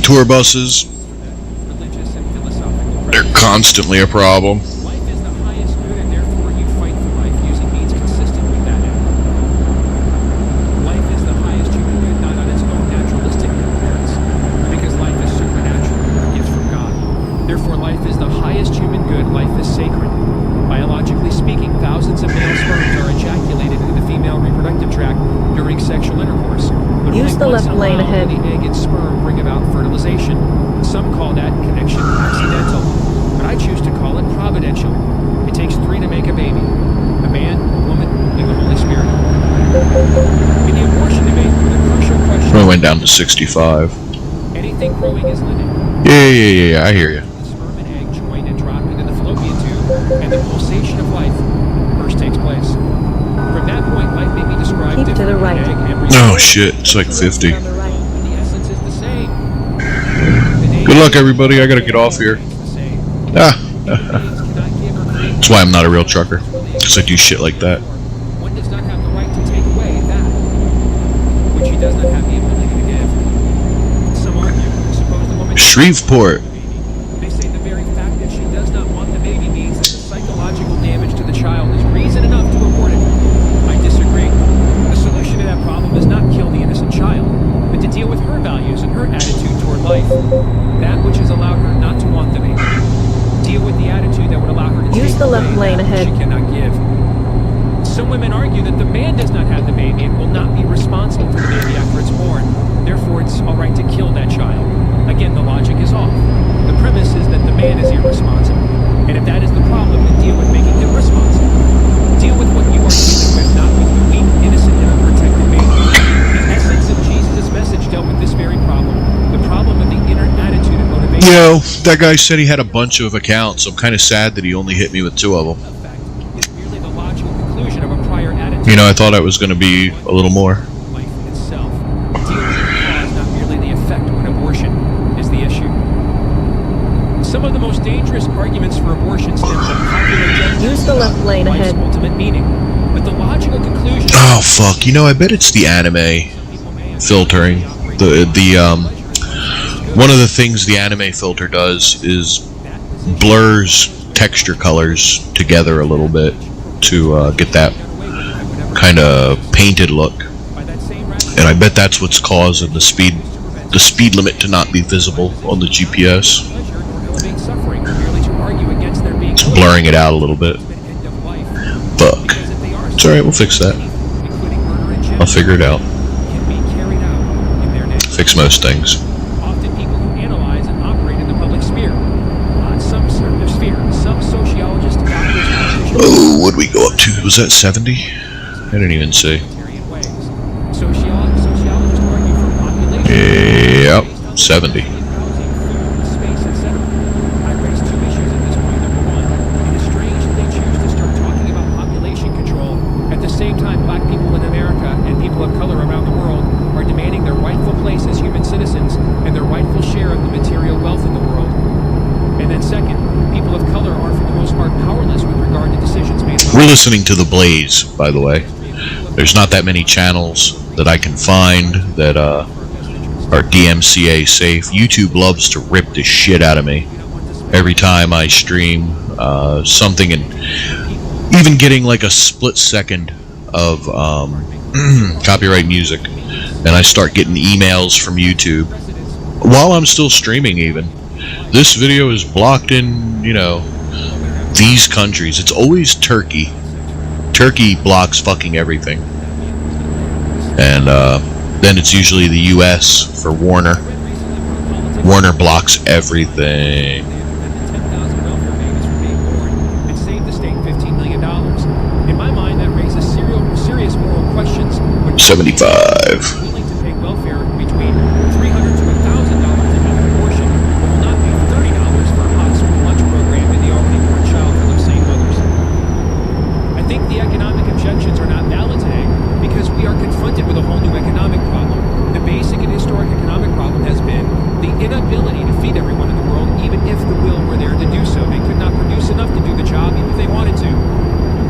tour buses. They're constantly a problem. Life is the highest good, and therefore you fight for life using means consistent with that end. Life is the highest human good, not on its own naturalistic merits, because life is supernatural, a gift from God. Therefore, life is the highest human good. Life is sacred. Biologically speaking, thousands of male sperms are ejaculated into the female reproductive tract during sexual intercourse. But Use only the once left in a lane while ahead. will the egg and sperm bring about fertilization. Some call that connection accidental, but I choose to call it providential. It takes 3 to make a baby: a man, a woman, and the Holy Spirit. In the abortion debate, the crucial question. I went down to 65. Anything growing is living. Yeah, I hear you. The sperm and egg join and drop into the fallopian tube, and the pulsation of life first takes place. From that point, life may be described Keep to the right. egg, embryo. Oh shit, it's like 50. The essence is the same. Good luck, everybody. I gotta get off here. Ah. That's why I'm not a real trucker. Because I do shit like that. One does not have the right to take away that which he does not have the ability to give. Some argue, suppose the woman... Shreveport. They say the very fact that she does not want the baby means that the psychological damage to the child is reason enough to abort it. I disagree. The solution to that problem is not kill the innocent child, but to deal with her values and her attitude toward life. That which has allowed her not to want the baby. Deal with the attitude that would allow her to Use take the left away lane that ahead. she cannot give. Some women argue that the man does not have the baby and will not be responsible for the baby after it's born. Therefore, it's all right to kill that child. Again, the logic is off. The premise is that the man is irresponsible. And if that is the problem, then deal with making him responsible. Deal with what you are dealing with, not with the weak, innocent, and unprotected baby. The essence of Jesus' message dealt with this very problem. The problem of the inner attitude and motivation. Yo, that guy said he had a bunch of accounts. I'm kind of sad that he only hit me with 2 of them. Is merely the logical conclusion of a prior attitude. You know, I thought it was going to be a little more. Life itself. Deal with the cause, not merely the effect when abortion is the issue. Some of the most dangerous arguments for abortion stem from popular judgment. Use the left lane life's ahead. ultimate meaning. But the logical conclusion. Oh fuck! You know, I bet it's the anime filtering. One of the things the anime filter does is blurs texture colors together a little bit to get that kind of painted look. And I bet that's what's causing the speed limit to not be visible on the GPS. It's blurring it out a little bit. Fuck. It's alright, we'll fix that. I'll figure it out. Fix most things. Often people who analyze and operate in the public sphere. Some sociologists, doctors, Oh, what'd we go up to? Was that 70? I didn't even see. sociologists argue for population. Yep, 70. Space, etc. I raise 2 issues at this point. Number 1, it is strange that they choose to start talking about population control at the same time black people in America and people of color around the world are demanding their rightful place as human citizens and their rightful share of the material wealth in the world. And then second, people of color are for the most part powerless with regard to decisions made. We're listening to The Blaze, by the way. There's not that many channels that I can find that are DMCA safe. YouTube loves to rip the shit out of me every time I stream something, and even getting like a split second of copyright music, and I start getting emails from YouTube while I'm still streaming. Even this video is blocked in, you know, these countries. It's always Turkey. Turkey blocks fucking everything. And then it's usually the US for Warner. Warner blocks everything. And saved the state $15 million. In my mind, that raises serious moral questions. 75. Willing to pay welfare between $300 to $1,000 to have an abortion, but will not pay $30 for a hot school lunch program in the already born child for those same mothers. I think the economic objections are not valid today because we are confronted with a whole new economic problem. The basic and historic economic problem has been the inability to feed everyone in the world, even if the will were there to do so. They could not produce enough to do the job, even if they wanted to.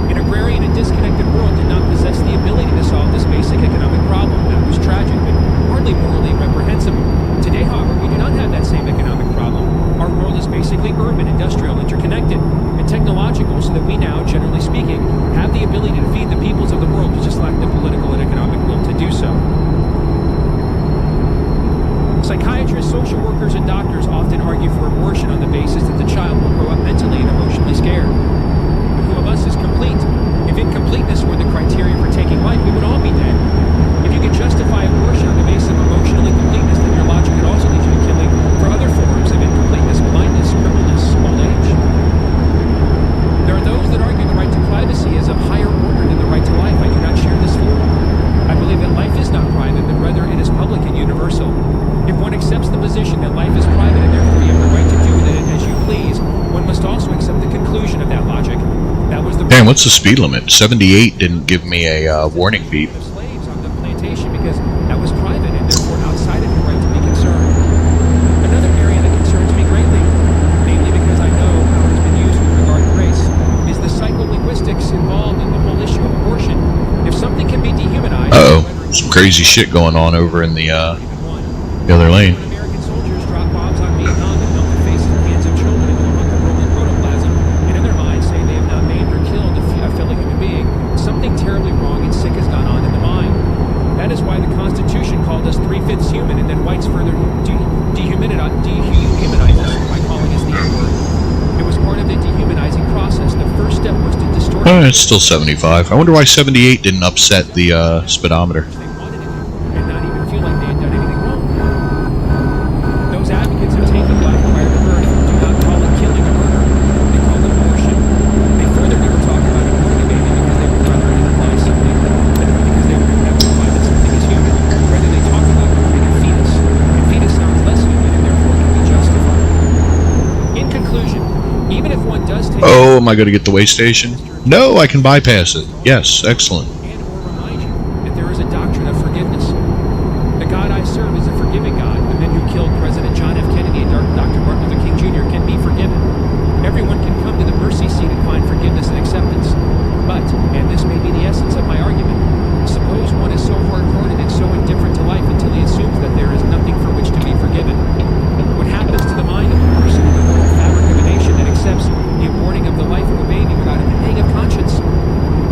An agrarian and disconnected world did not possess the ability to solve this basic economic problem. That was tragic. what's the speed limit? 78 didn't give me a warning beep. Slaves on the plantation because that was private and therefore outside of your right to be concerned. Another area that concerns me greatly, namely because I know how it's been used with regard to race, is the psycholinguistics involved in the whole issue of abortion. If something can be dehumanized... Some crazy shit going on over in the other lane. American soldiers drop bombs on Vietnam and melt the faces and hands of children into a hunk of rolling protoplasm, and in their minds say they have not maimed or killed a fellow human being. Something terribly wrong and sick has gone on in the mind. That is why the Constitution called us 3/5 human, and then whites further dehumanized us by calling us the N-word. It was part of the dehumanizing process. The first step was to distort... It's still 75. I wonder why 78 didn't upset the speedometer. And not even feel like they had done anything wrong. Those advocates of taking life prior to birth do not call it killing or murder. They call it abortion. They further never talk about aborting a baby because they would rather imply something, because they would never imply that something is human. Rather, they talk about aborting a fetus. And fetus sounds less human and therefore can be justified. In conclusion, even if one does take... Oh, am I going to get the way station? No, I can bypass it. Yes, excellent. that there is a doctrine of forgiveness. The God I serve is a forgiving God. The men who killed President John F. Kennedy and Dr. Martin Luther King Jr. can be forgiven. Everyone can come to the mercy seat and find forgiveness and acceptance. But, and this may be the essence of my argument, suppose one is so hard-hearted and so indifferent to life until he assumes that there is nothing for which to be forgiven. What happens to the mind of a person in the moral fabric of a nation that accepts the aborting of the life of a baby without a pang of conscience?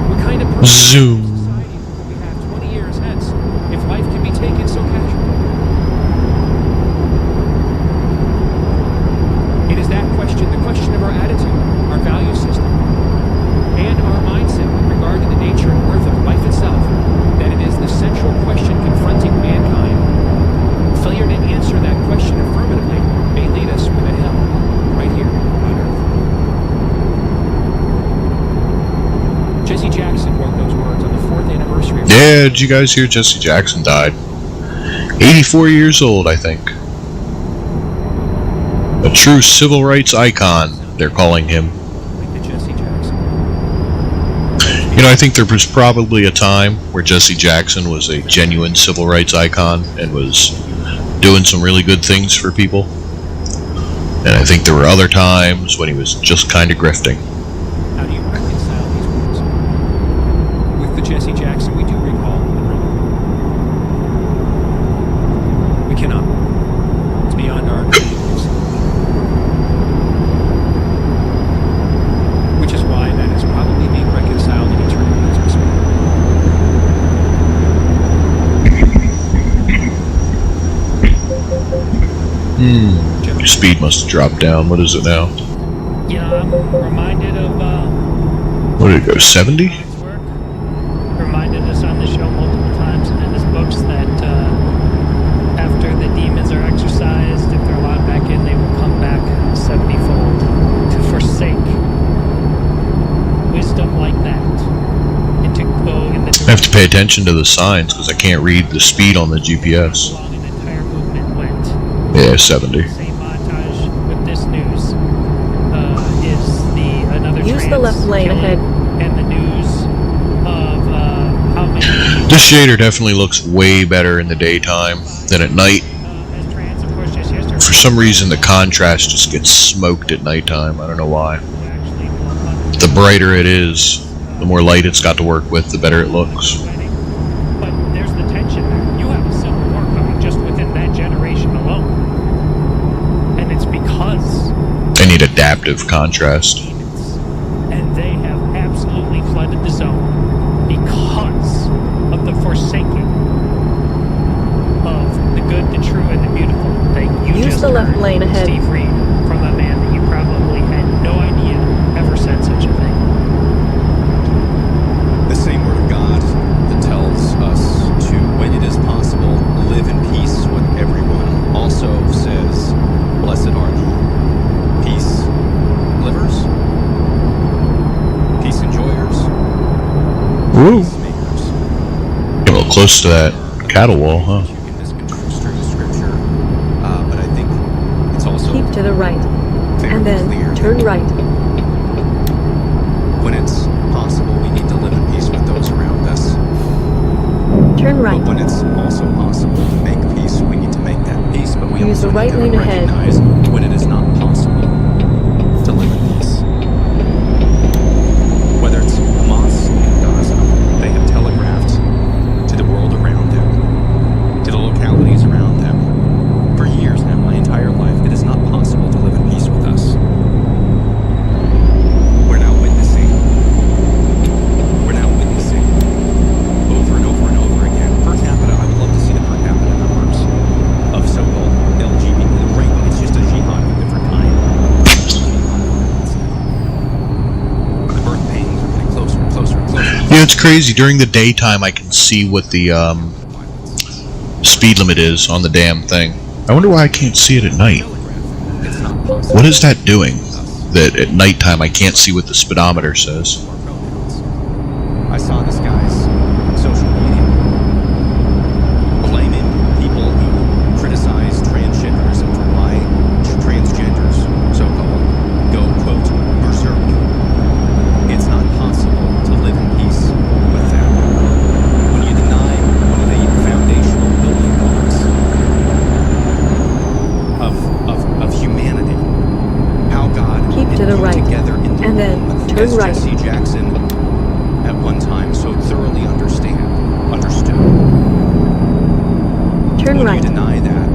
What kind of person Zoom. will we have 20 years hence if life can be taken so casually? It is that question, the question of our attitude, our value system, and our mindset with regard to the nature and worth of life itself, that it is the central question confronting mankind. Failure to answer that question affirmatively may lead us where the hell, right here on Earth. Jesse Jackson wrote those words on the 4th anniversary of... Yeah, did you guys hear Jesse Jackson died? 84 years old, I think. A true civil rights icon, they're calling him. You know, I think there was probably a time where Jesse Jackson was a genuine civil rights icon and was doing some really good things for people. And I think there were other times when he was just kind of grifting. How do you reconcile these words with the Jesse Jackson we do recall and remember? We cannot. It's beyond our ability. Which is why that is probably being reconciled in eternity as we speak. Your speed must have dropped down. What is it now? Yeah, I'm reminded of What did it go, 70? reminded us on the show multiple times and in his books that after the demons are exorcised, if they're allowed back in, they will come back 70-fold to forsake wisdom like that and to go in the I have to pay attention to the signs because I can't read the speed on the GPS. Yeah, 70. same montage with this news is another Use the left lane ahead. And the news of how many This shader definitely looks way better in the daytime than at night. For some reason, the contrast just gets smoked at nighttime. I don't know why. The brighter it is, the more light it's got to work with, the better it looks. But there's the tension there. You have a civil war coming just within that generation alone. And it's because They need adaptive contrast. and they have absolutely flooded the zone because of the forsaking of the good, the true, and the beautiful that you Use just the left heard lane ahead. Steve Reed from a man that you probably had no idea ever said such a thing. The same word of God that tells us to, when it is possible, live in peace with everyone, also says, blessed are the peace livers, peace enjoyers, Woo! Get a little close to that cattle wall, huh? but I think it's also Keep to the right. And then turn right. when it's possible. also possible to make peace. We need to make that peace, but we Use also the right need to lane ahead. recognize when it is not possible to live in peace. Whether it's Hamas in Gaza, they have telegraphed to the world around them, to the localities around them, for years now, my entire life, it is not possible to live in peace with us. We're now witnessing over and over and over again. Per capita, I would love to see the per capita numbers of so-called LGBT. Right, it's just a jihad of a different kind. The birth pains are getting closer and closer and closer. Yeah, it's crazy. During the daytime, I can see what the speed limit is on the damn thing. I wonder why I can't see it at night. What is that doing? That at nighttime I can't see what the speedometer says. I saw this guy's social media blaming people who criticize transgenderism for why transgenders, so-called, go, quote, berserk. It's not possible to live in peace with that. When you deny one of the foundational building blocks of humanity, how God Keep to the put right, together in and then turn as right. Jesse Jackson at one time so thoroughly understood. Turn When right. you deny that,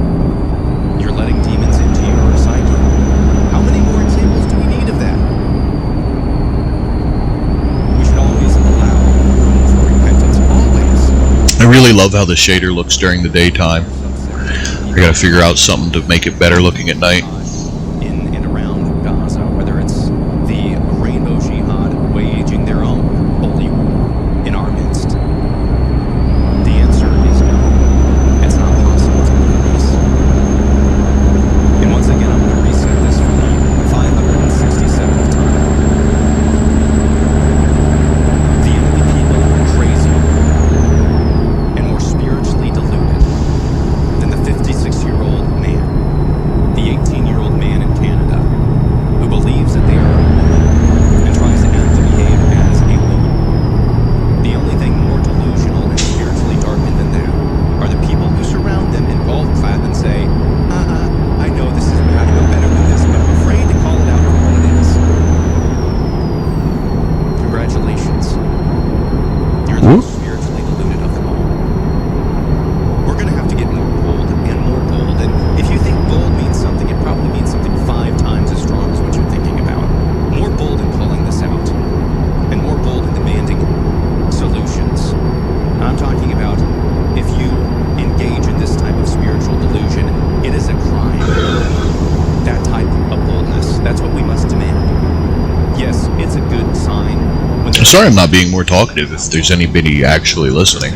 you're letting demons into your psyche. How many more examples do we need of that? We should always allow room for repentance. Always. I really love how the shader looks during the daytime. I gotta figure out something to make it better looking at night. In and around Gaza, whether it's the rainbow jihad waging their own holy war in our midst, the answer is no. It's not possible to live in peace. And once again, I'm going to reset this for the 567th time. The only people crazier and more spiritually deluded than the 56-year-old man, the 18-year-old man in Canada, who believes that they are a woman and tries to act and behave as a woman. The only thing more delusional and spiritually darkened than that are the people who surround them and golf clap and say, I know this is bad, I know better than this, but I'm afraid to call it out for what it is. Congratulations. You're the most spiritually deluded of them all. We're going to have to get more bold and more bold, and if you think bold means something, it probably means something 5 times as strong as what you're thinking about. More bold in calling this out, and more bold in demanding solutions. I'm talking about if you engage in this type of spiritual delusion, it is a crime. That type of boldness, that's what we must demand. Yes, it's a good sign. I'm sorry I'm not being more talkative if there's anybody actually listening.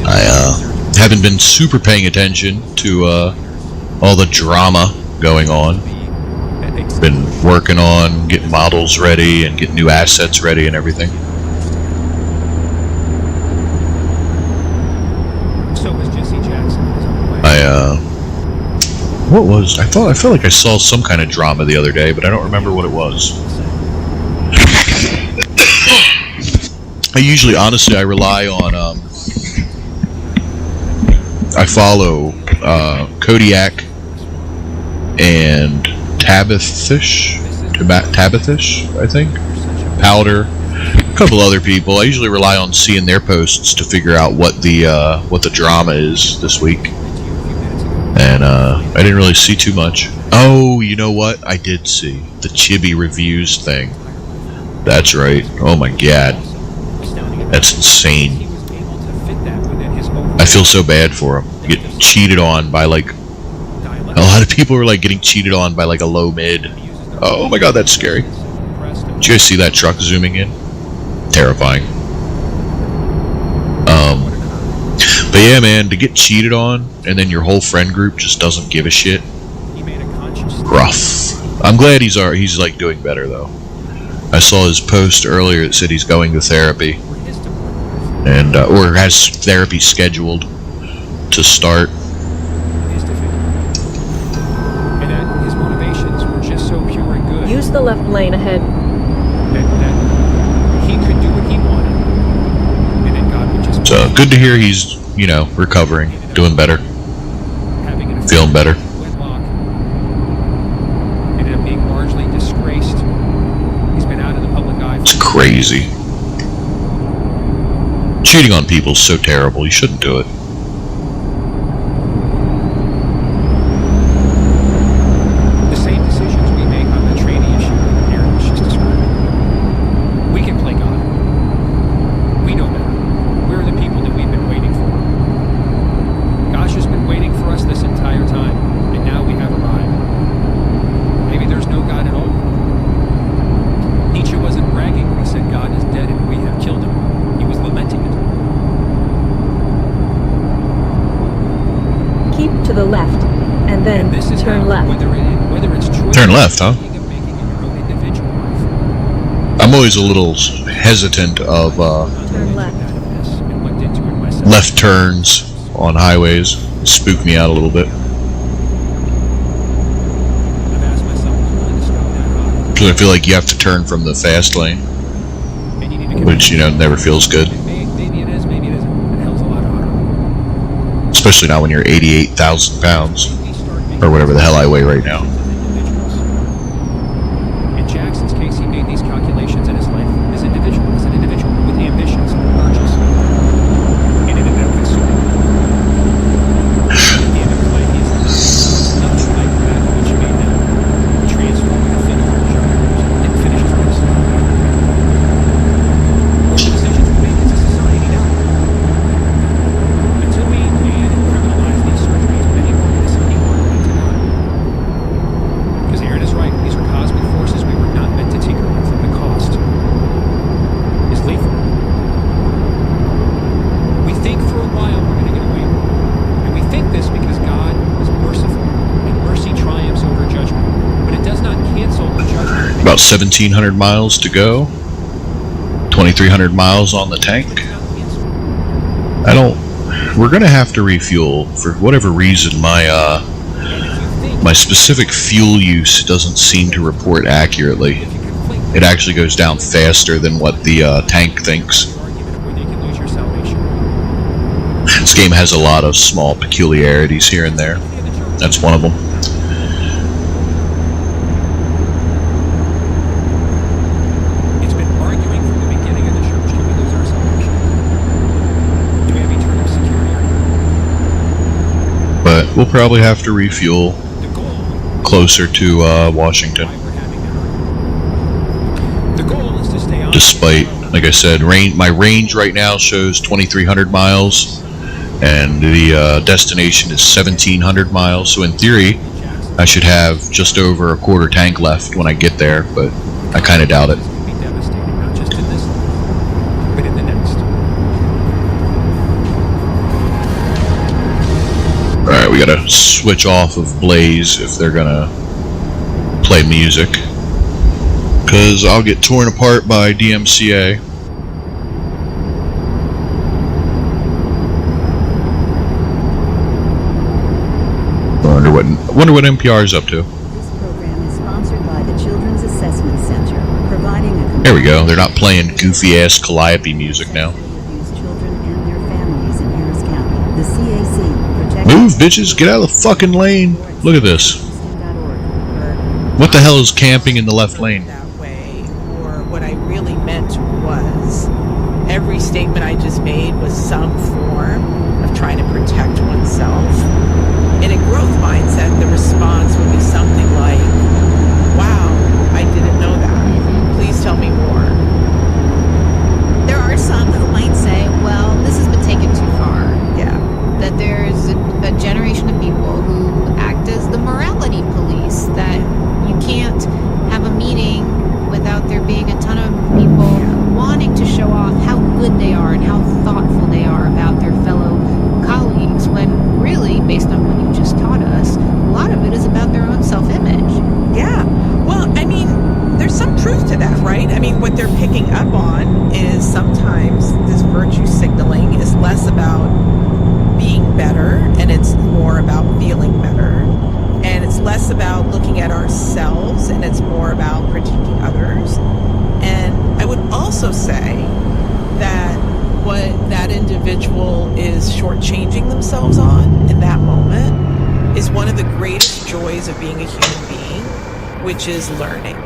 I haven't been super paying attention to all the drama going on. Been working on getting models ready and getting new assets ready and everything. So was Jesse Jackson. I felt like I saw some kind of drama the other day, but I don't remember what it was. I rely on, I follow Kodiak and Tabithish, I think, Powder, a couple other people. I usually rely on seeing their posts to figure out what the drama is this week. And I didn't really see too much. Oh, you know what? I did see the Chibi reviews thing. That's right. Oh my god. That's insane. I feel so bad for him. Getting cheated on by like a lot of people are like getting cheated on by like a low mid. Oh my god, that's scary. Did you guys see that truck zooming in? Terrifying. But yeah, man, to get cheated on and then your whole friend group just doesn't give a shit. Rough. I'm glad he's like doing better though. I saw his post earlier that said he's going to therapy, and or has therapy scheduled to start. And that his motivations were just so pure and good. Use the left lane ahead. That he could do what he wanted, and then God would just. It's good to hear he's recovering, doing better, feeling better. Wedlock ended up being largely disgraced. He's been out of the public eye. It's crazy. Cheating on people is so terrible. You shouldn't do it. The same decisions we make on the trainee issue Aaron was just describing. We can play God. We know better. We're the people that we've been waiting for. Gosh has been waiting for us this entire time, and now we have arrived. Maybe there's no God at all. Nietzsche wasn't bragging when he said God is dead and we have killed him. He was lamenting it. Keep to the left, and then turn left. Whether it's choice Turn left, huh? making in your own individual life. I'm always a little hesitant of Turn left. And looked into it myself. left turns on highways. Spook me out a little bit. I've asked myself, who's willing to stop that high? Because I feel like you have to turn from the fast lane, which, never feels good. Maybe it is, maybe it isn't. But hell's a lot harder. Especially not when you're 88,000 pounds, or whatever the hell I weigh right now. In Jackson's case, he made these calculations in his life as an individual with ambitions and urges. And it ended up consuming him. At the end of his life, he's nothing like that which made him transform into figure and didn't finish his race. What the decisions we make as a society now? Until we ban and criminalize these surgeries, many more innocent people are going to die. Because Aaron is right, these are cosmic forces we were not meant to tinker with. The cost is lethal. We think for a while we're going to get away with it. And we think this because God is merciful, and mercy triumphs over judgment. But it does not cancel the judgment. About 1,700 miles to go. 2,300 miles on the tank. We're gonna have to refuel. For whatever reason, my specific fuel use doesn't seem to report accurately. It actually goes down faster than what the tank thinks. This game has a lot of small peculiarities here and there. That's one of them. It's been arguing from the beginning of the church. Can we lose our salvation? Do we have eternal security? But we'll probably have to refuel closer to Washington. The goal is to stay on. Despite, like I said, my range right now shows 2,300 miles, and the destination is 1,700 miles. So in theory, I should have just over a quarter tank left when I get there, but I kind of doubt it. Be devastating, not just in this life, but in the next. Alright, we gotta switch off of Blaze if they're gonna play music, because I'll get torn apart by DMCA. I wonder what NPR is up to. This program is sponsored by the Children's Assessment Center, providing a There we go. They're not playing goofy-ass Calliope music now. abused children and their families in Harris County. The CAC protects Move, bitches! Get out of the fucking lane! Look at this. What the hell is camping in the left lane? Or what I really meant was every statement I just made was some form of trying to protect oneself. In a growth mindset, the response would be something like, wow, I didn't know that. Please tell me more. There are some who might say, well, this has been taken too far. Yeah. That there's a generation of people who act as the morality police, that you can't have a meeting without there being a ton of people wanting to show off how good they are and how thoughtful they are about their fellow colleagues, when really, based on what you just taught us, a lot of it is about their own self-image. Yeah. Well, I mean, there's some truth to that, right? I mean, what they're picking up on is sometimes this virtue signaling is less about being better and it's more about feeling better. And it's less about looking at ourselves and it's more about critiquing others. And I would also say that what that individual individual is shortchanging themselves on in that moment is one of the greatest joys of being a human being, which is learning.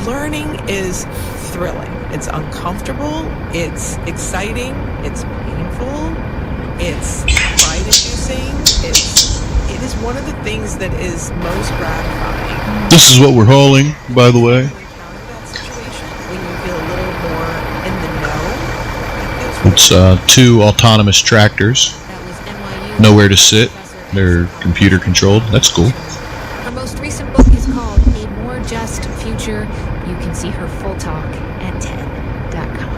Learning is thrilling. It's uncomfortable. It's exciting. It's painful. It's pride-inducing. It is one of the things that is most gratifying. This is what we're hauling, by the way. When you feel a little more in the know. It's 2 autonomous tractors. Nowhere to sit. They're computer controlled. That's cool. Her most recent book is called A More Just Future. You can see her full talk at TED.com.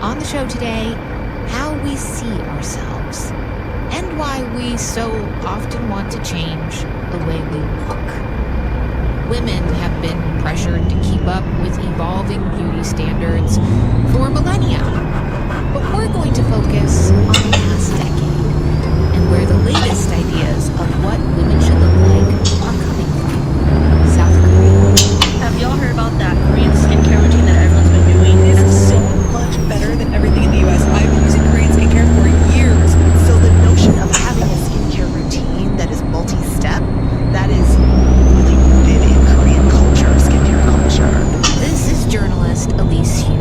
On the show today, how we see ourselves and why we so often want to change the way we look. Women have been pressured to keep up with evolving beauty standards for millennia. But we're going to focus on the past decade and where the latest ideas of what women should look like are coming from. South Korea. Have y'all heard about that Korean skincare routine that everyone's been doing? It is so much better than everything in the US. I've been using Korean skincare for years. So the notion of having a skincare routine that is multi-step, that is really rooted in Korean culture, skincare culture. This is journalist Elise Hugh.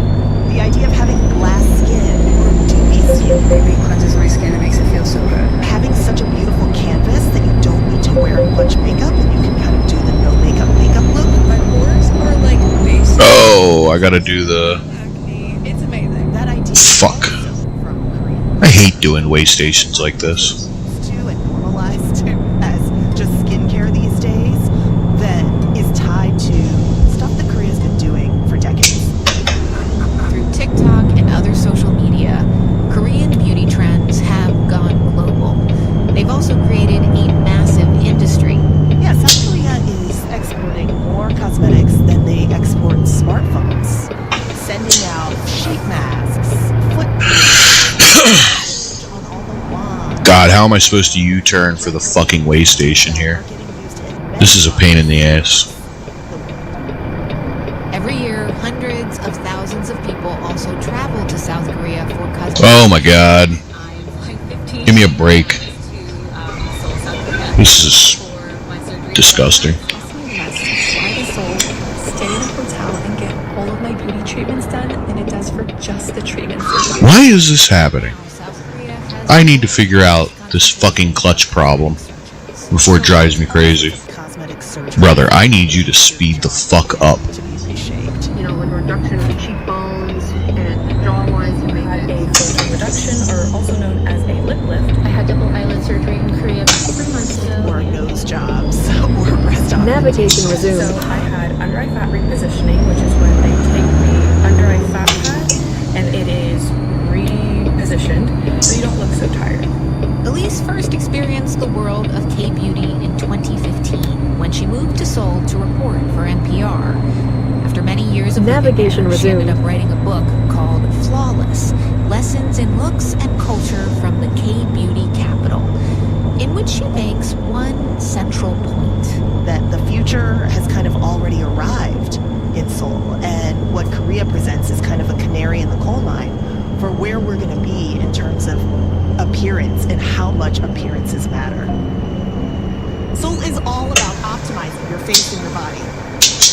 The idea of having glass skin or dewy skin. It really cleanses my skin. It makes it feel so good. Having such a beautiful canvas that you don't need to wear much makeup and you can kind of do the no makeup look. My pores are like base. Oh, I gotta do the... It's amazing. That idea. Fuck. I hate doing way stations like this. And normalized as just skincare these days that is tied to stuff that Korea's been doing for decades. Through TikTok and other social media, Korean beauty trends have gone global. They've also created a massive industry. Yeah, South Korea is exporting more cosmetics than they export smartphones. Sending out sheet masks, foot God, how am I supposed to U-turn for the fucking way station here? This is a pain in the ass. Every year, hundreds of thousands of people also travel to South Korea for cosmetics. Oh my god. Give me a break. This is disgusting. Fly to Seoul, stay in a hotel, and get all of my beauty treatments done than it does for just the treatments. Why is this happening? I need to figure out this fucking clutch problem before it drives me crazy. Brother, I need you to speed the fuck up. You know, with reduction of cheekbones and jawlines, you had a facial reduction, or also known as a lip lift. I had double eyelid surgery in Korea 3 months ago. Or nose jobs, or breast augmentation. Navigation resumed. So I had under eye fat repositioning, which is when they take the under eye fat pad and it is repositioned so you don't look so tired. Elise first experienced the world of K-beauty in 2015 when she moved to Seoul to report for NPR. After many years of Navigation living there, she ended resumed. up writing a book called Flawless: Lessons in Looks and Culture from the K-beauty Capital, in which she makes one central point. That the future has kind of already arrived in Seoul, and what Korea presents is kind of a canary in the coal mine for where we're going to be in terms of appearance and how much appearances matter. Seoul is all about optimizing your face and your body.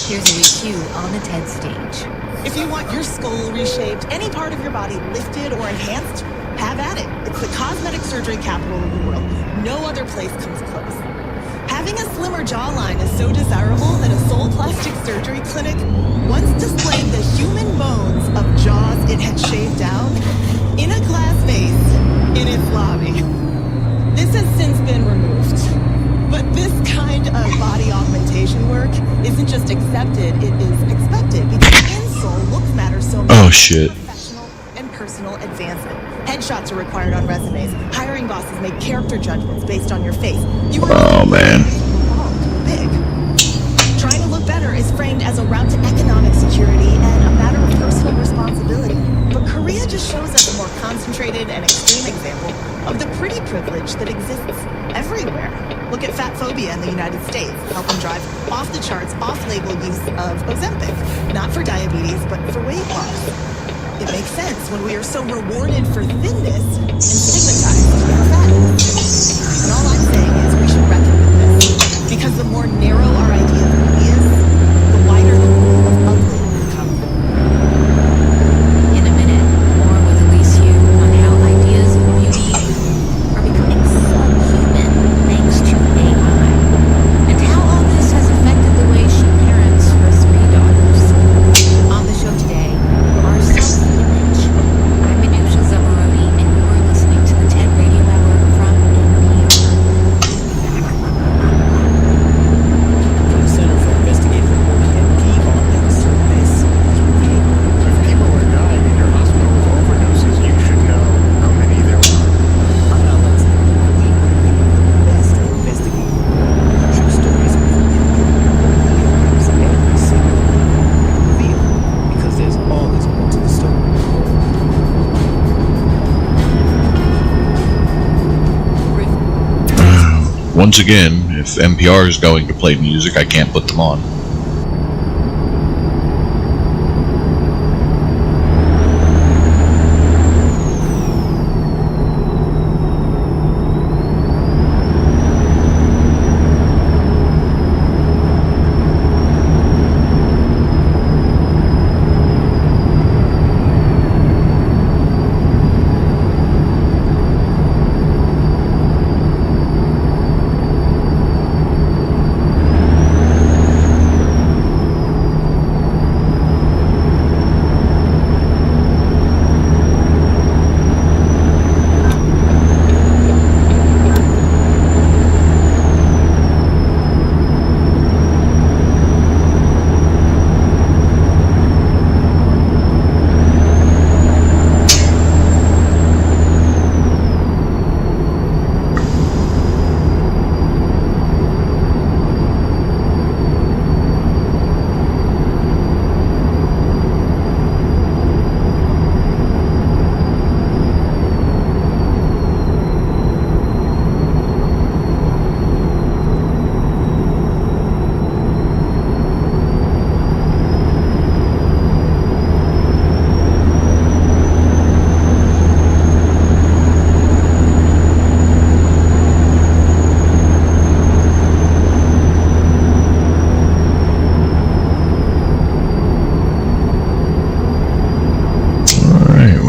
Here's Elise Hugh on the TED stage. If you want your skull reshaped, any part of your body lifted or enhanced, have at it. It's the cosmetic surgery capital of the world. No other place comes close. Having a slimmer jawline is so desirable that a Seoul plastic surgery clinic once displayed the human bones of jaws it had shaved down in a glass vase in its lobby. This has since been removed. But this kind of body augmentation work isn't just accepted, it is expected, because in Seoul, looks matter so much. Oh shit. Professional and personal advancement. Headshots are required on resumes. Hiring bosses make character judgments based on your face. Oh man. Big. Trying to look better is framed as a route to economic security and a matter of personal responsibility. But Korea just shows us a more concentrated and extreme example of the pretty privilege that exists everywhere. Look at fat phobia in the United States, helping drive off the charts, off-label use of Ozempic, not for diabetes, but for weight loss. It makes sense when we are so rewarded for thinness and stigmatized for fatness. And all I'm saying is we should reckon with this, because the more narrow our idea of beauty is, the wider the rule of ugly will become. In a minute, more with Elise Hu on how ideas of beauty are becoming subhuman thanks to AI, and how all this has affected the way she parents her 3 daughters. On the show today, our self-image. I'm Minusha Zabaroni, and you're listening to the TED Radio Hour from NPR. From the Center for Investigative Reporting at PRX, this is Revealed. If people are dying in your hospital of overdoses, you should know how many there are. I'm not Lindsay. We bring you the best investigative reporting, true stories of real lives every single week. Revealed, because there's always more to the story. Once again, if NPR is going to play music, I can't put them on.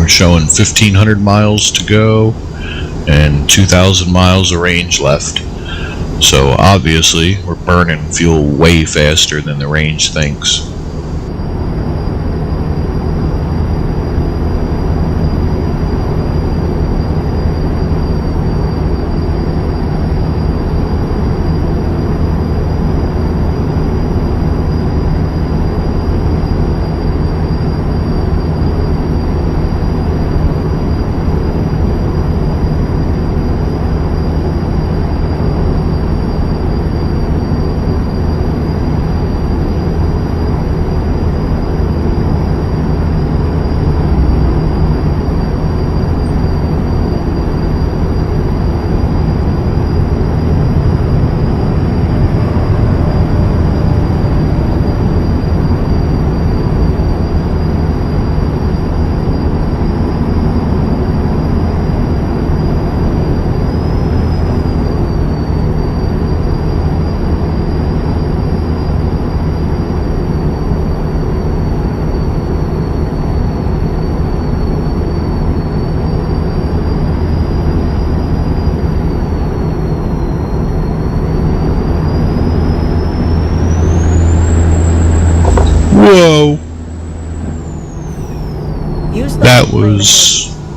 Showing 1,500 miles to go and 2,000 miles of range left. So obviously we're burning fuel way faster than the range thinks. Whoa.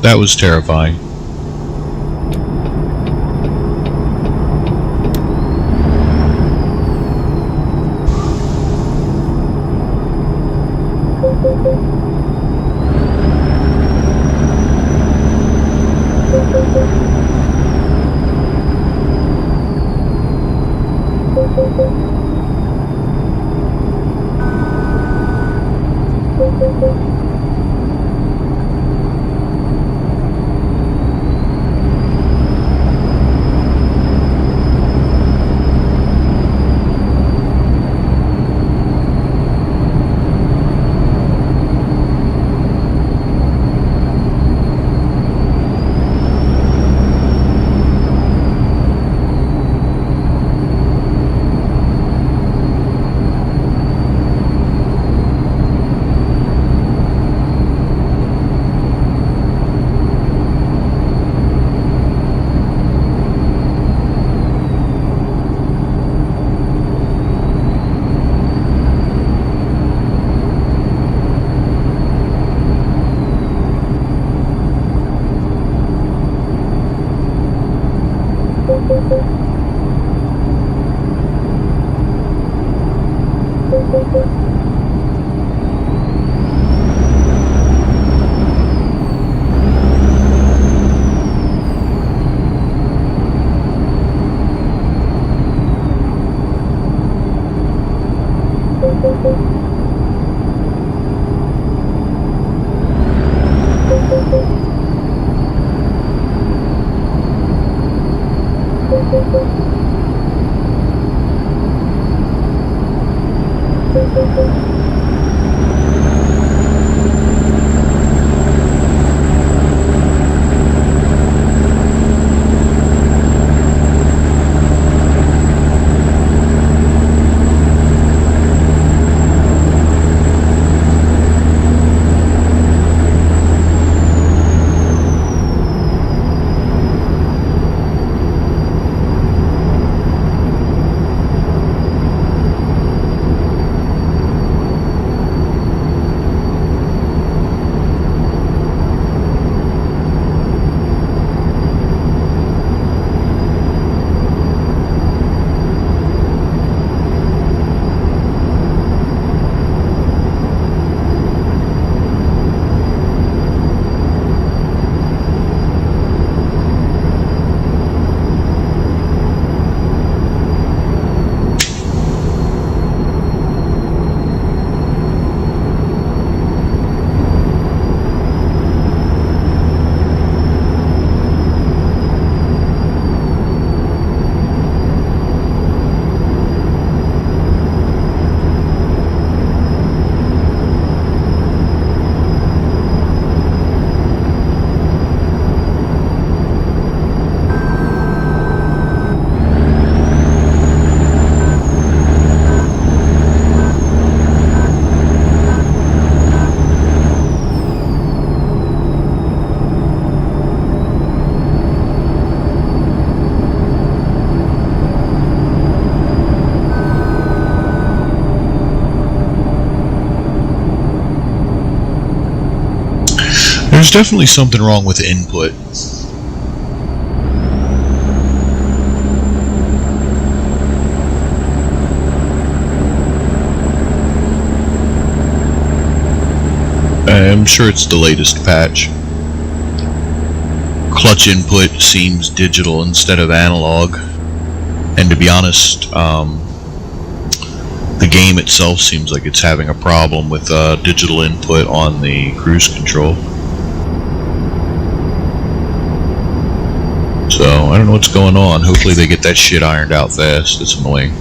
That was terrifying. There's definitely something wrong with input. I'm sure it's the latest patch. Clutch input seems digital instead of analog. And to be honest, the game itself seems like it's having a problem with digital input on the cruise control. So, I don't know what's going on. Hopefully they get that shit ironed out fast. It's annoying.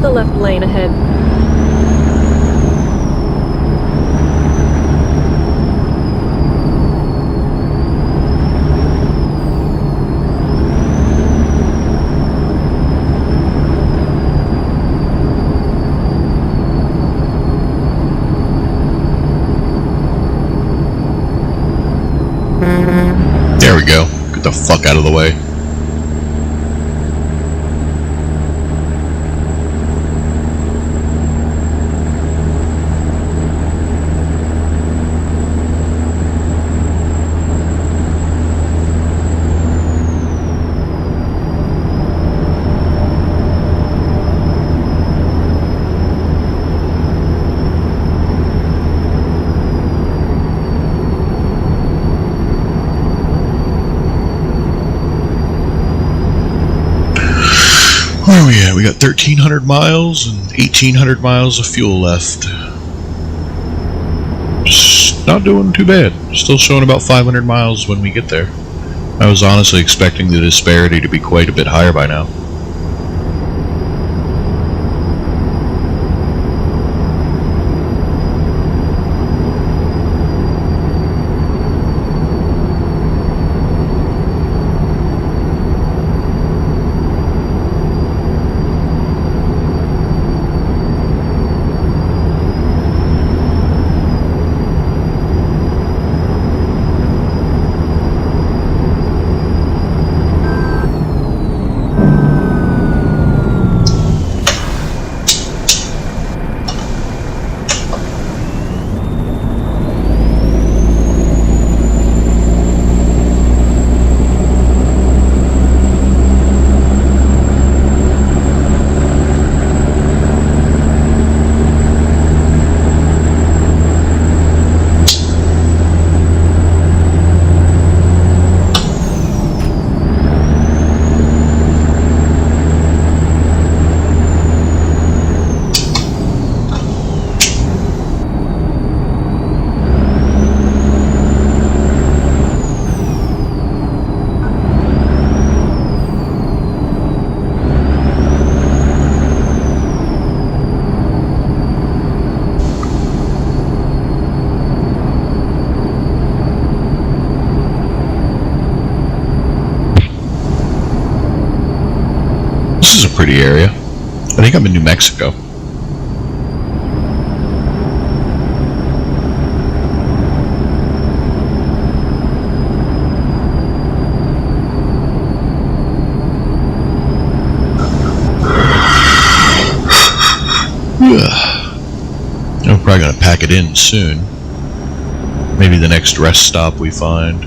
the left lane ahead. There we go. Get the fuck out of the way. Yeah, we got 1,300 miles and 1,800 miles of fuel left. Just not doing too bad. Still showing about 500 miles when we get there. I was honestly expecting the disparity to be quite a bit higher by now. This is a pretty area. I think I'm in New Mexico. I'm probably going to pack it in soon. Maybe the next rest stop we find.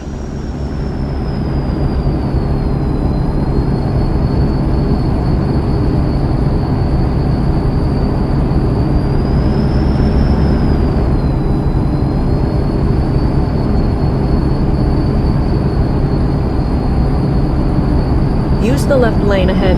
Use the left lane ahead.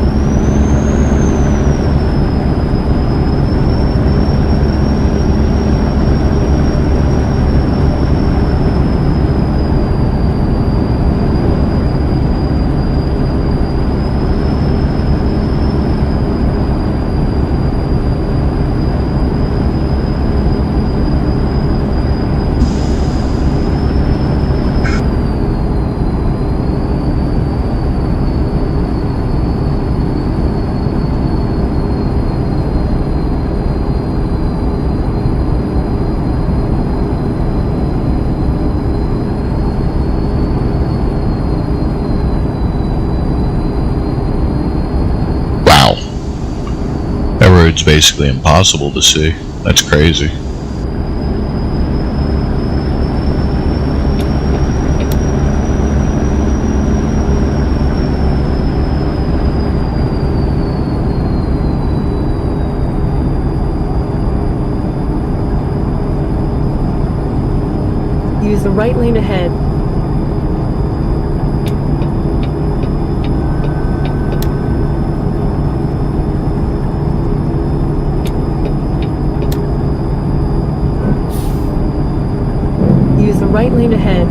It's basically impossible to see. That's crazy. Use the right lane ahead. Use the right lane ahead.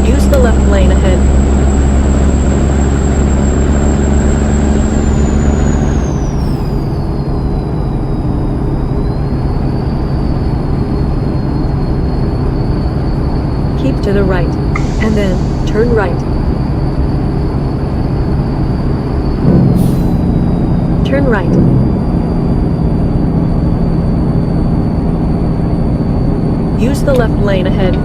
Use the left lane ahead. Keep to the right, and then turn right. Turn right. Use the left lane ahead.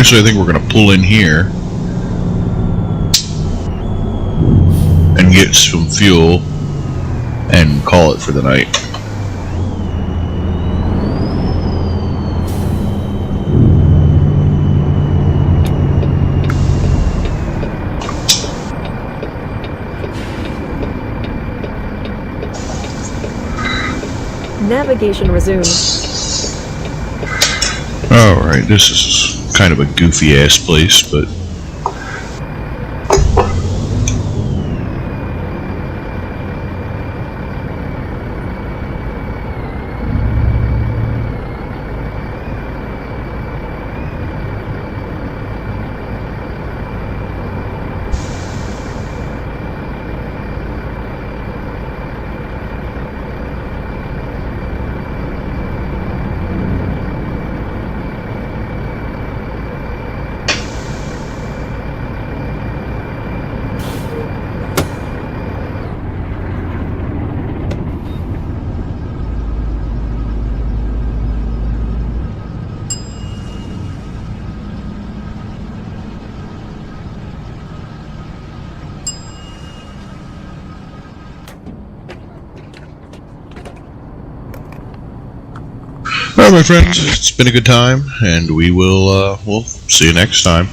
Actually, I think we're going to pull in here and get some fuel and call it for the night. Navigation resumed. Alright, this is kind of a goofy ass place, but alright, my friends, it's been a good time, and we'll see you next time.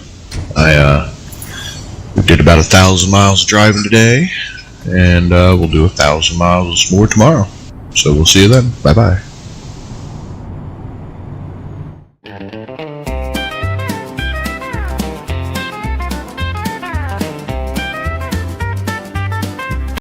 We did about 1,000 miles of driving today, and we'll do 1,000 miles more tomorrow. So we'll see you then. Bye bye.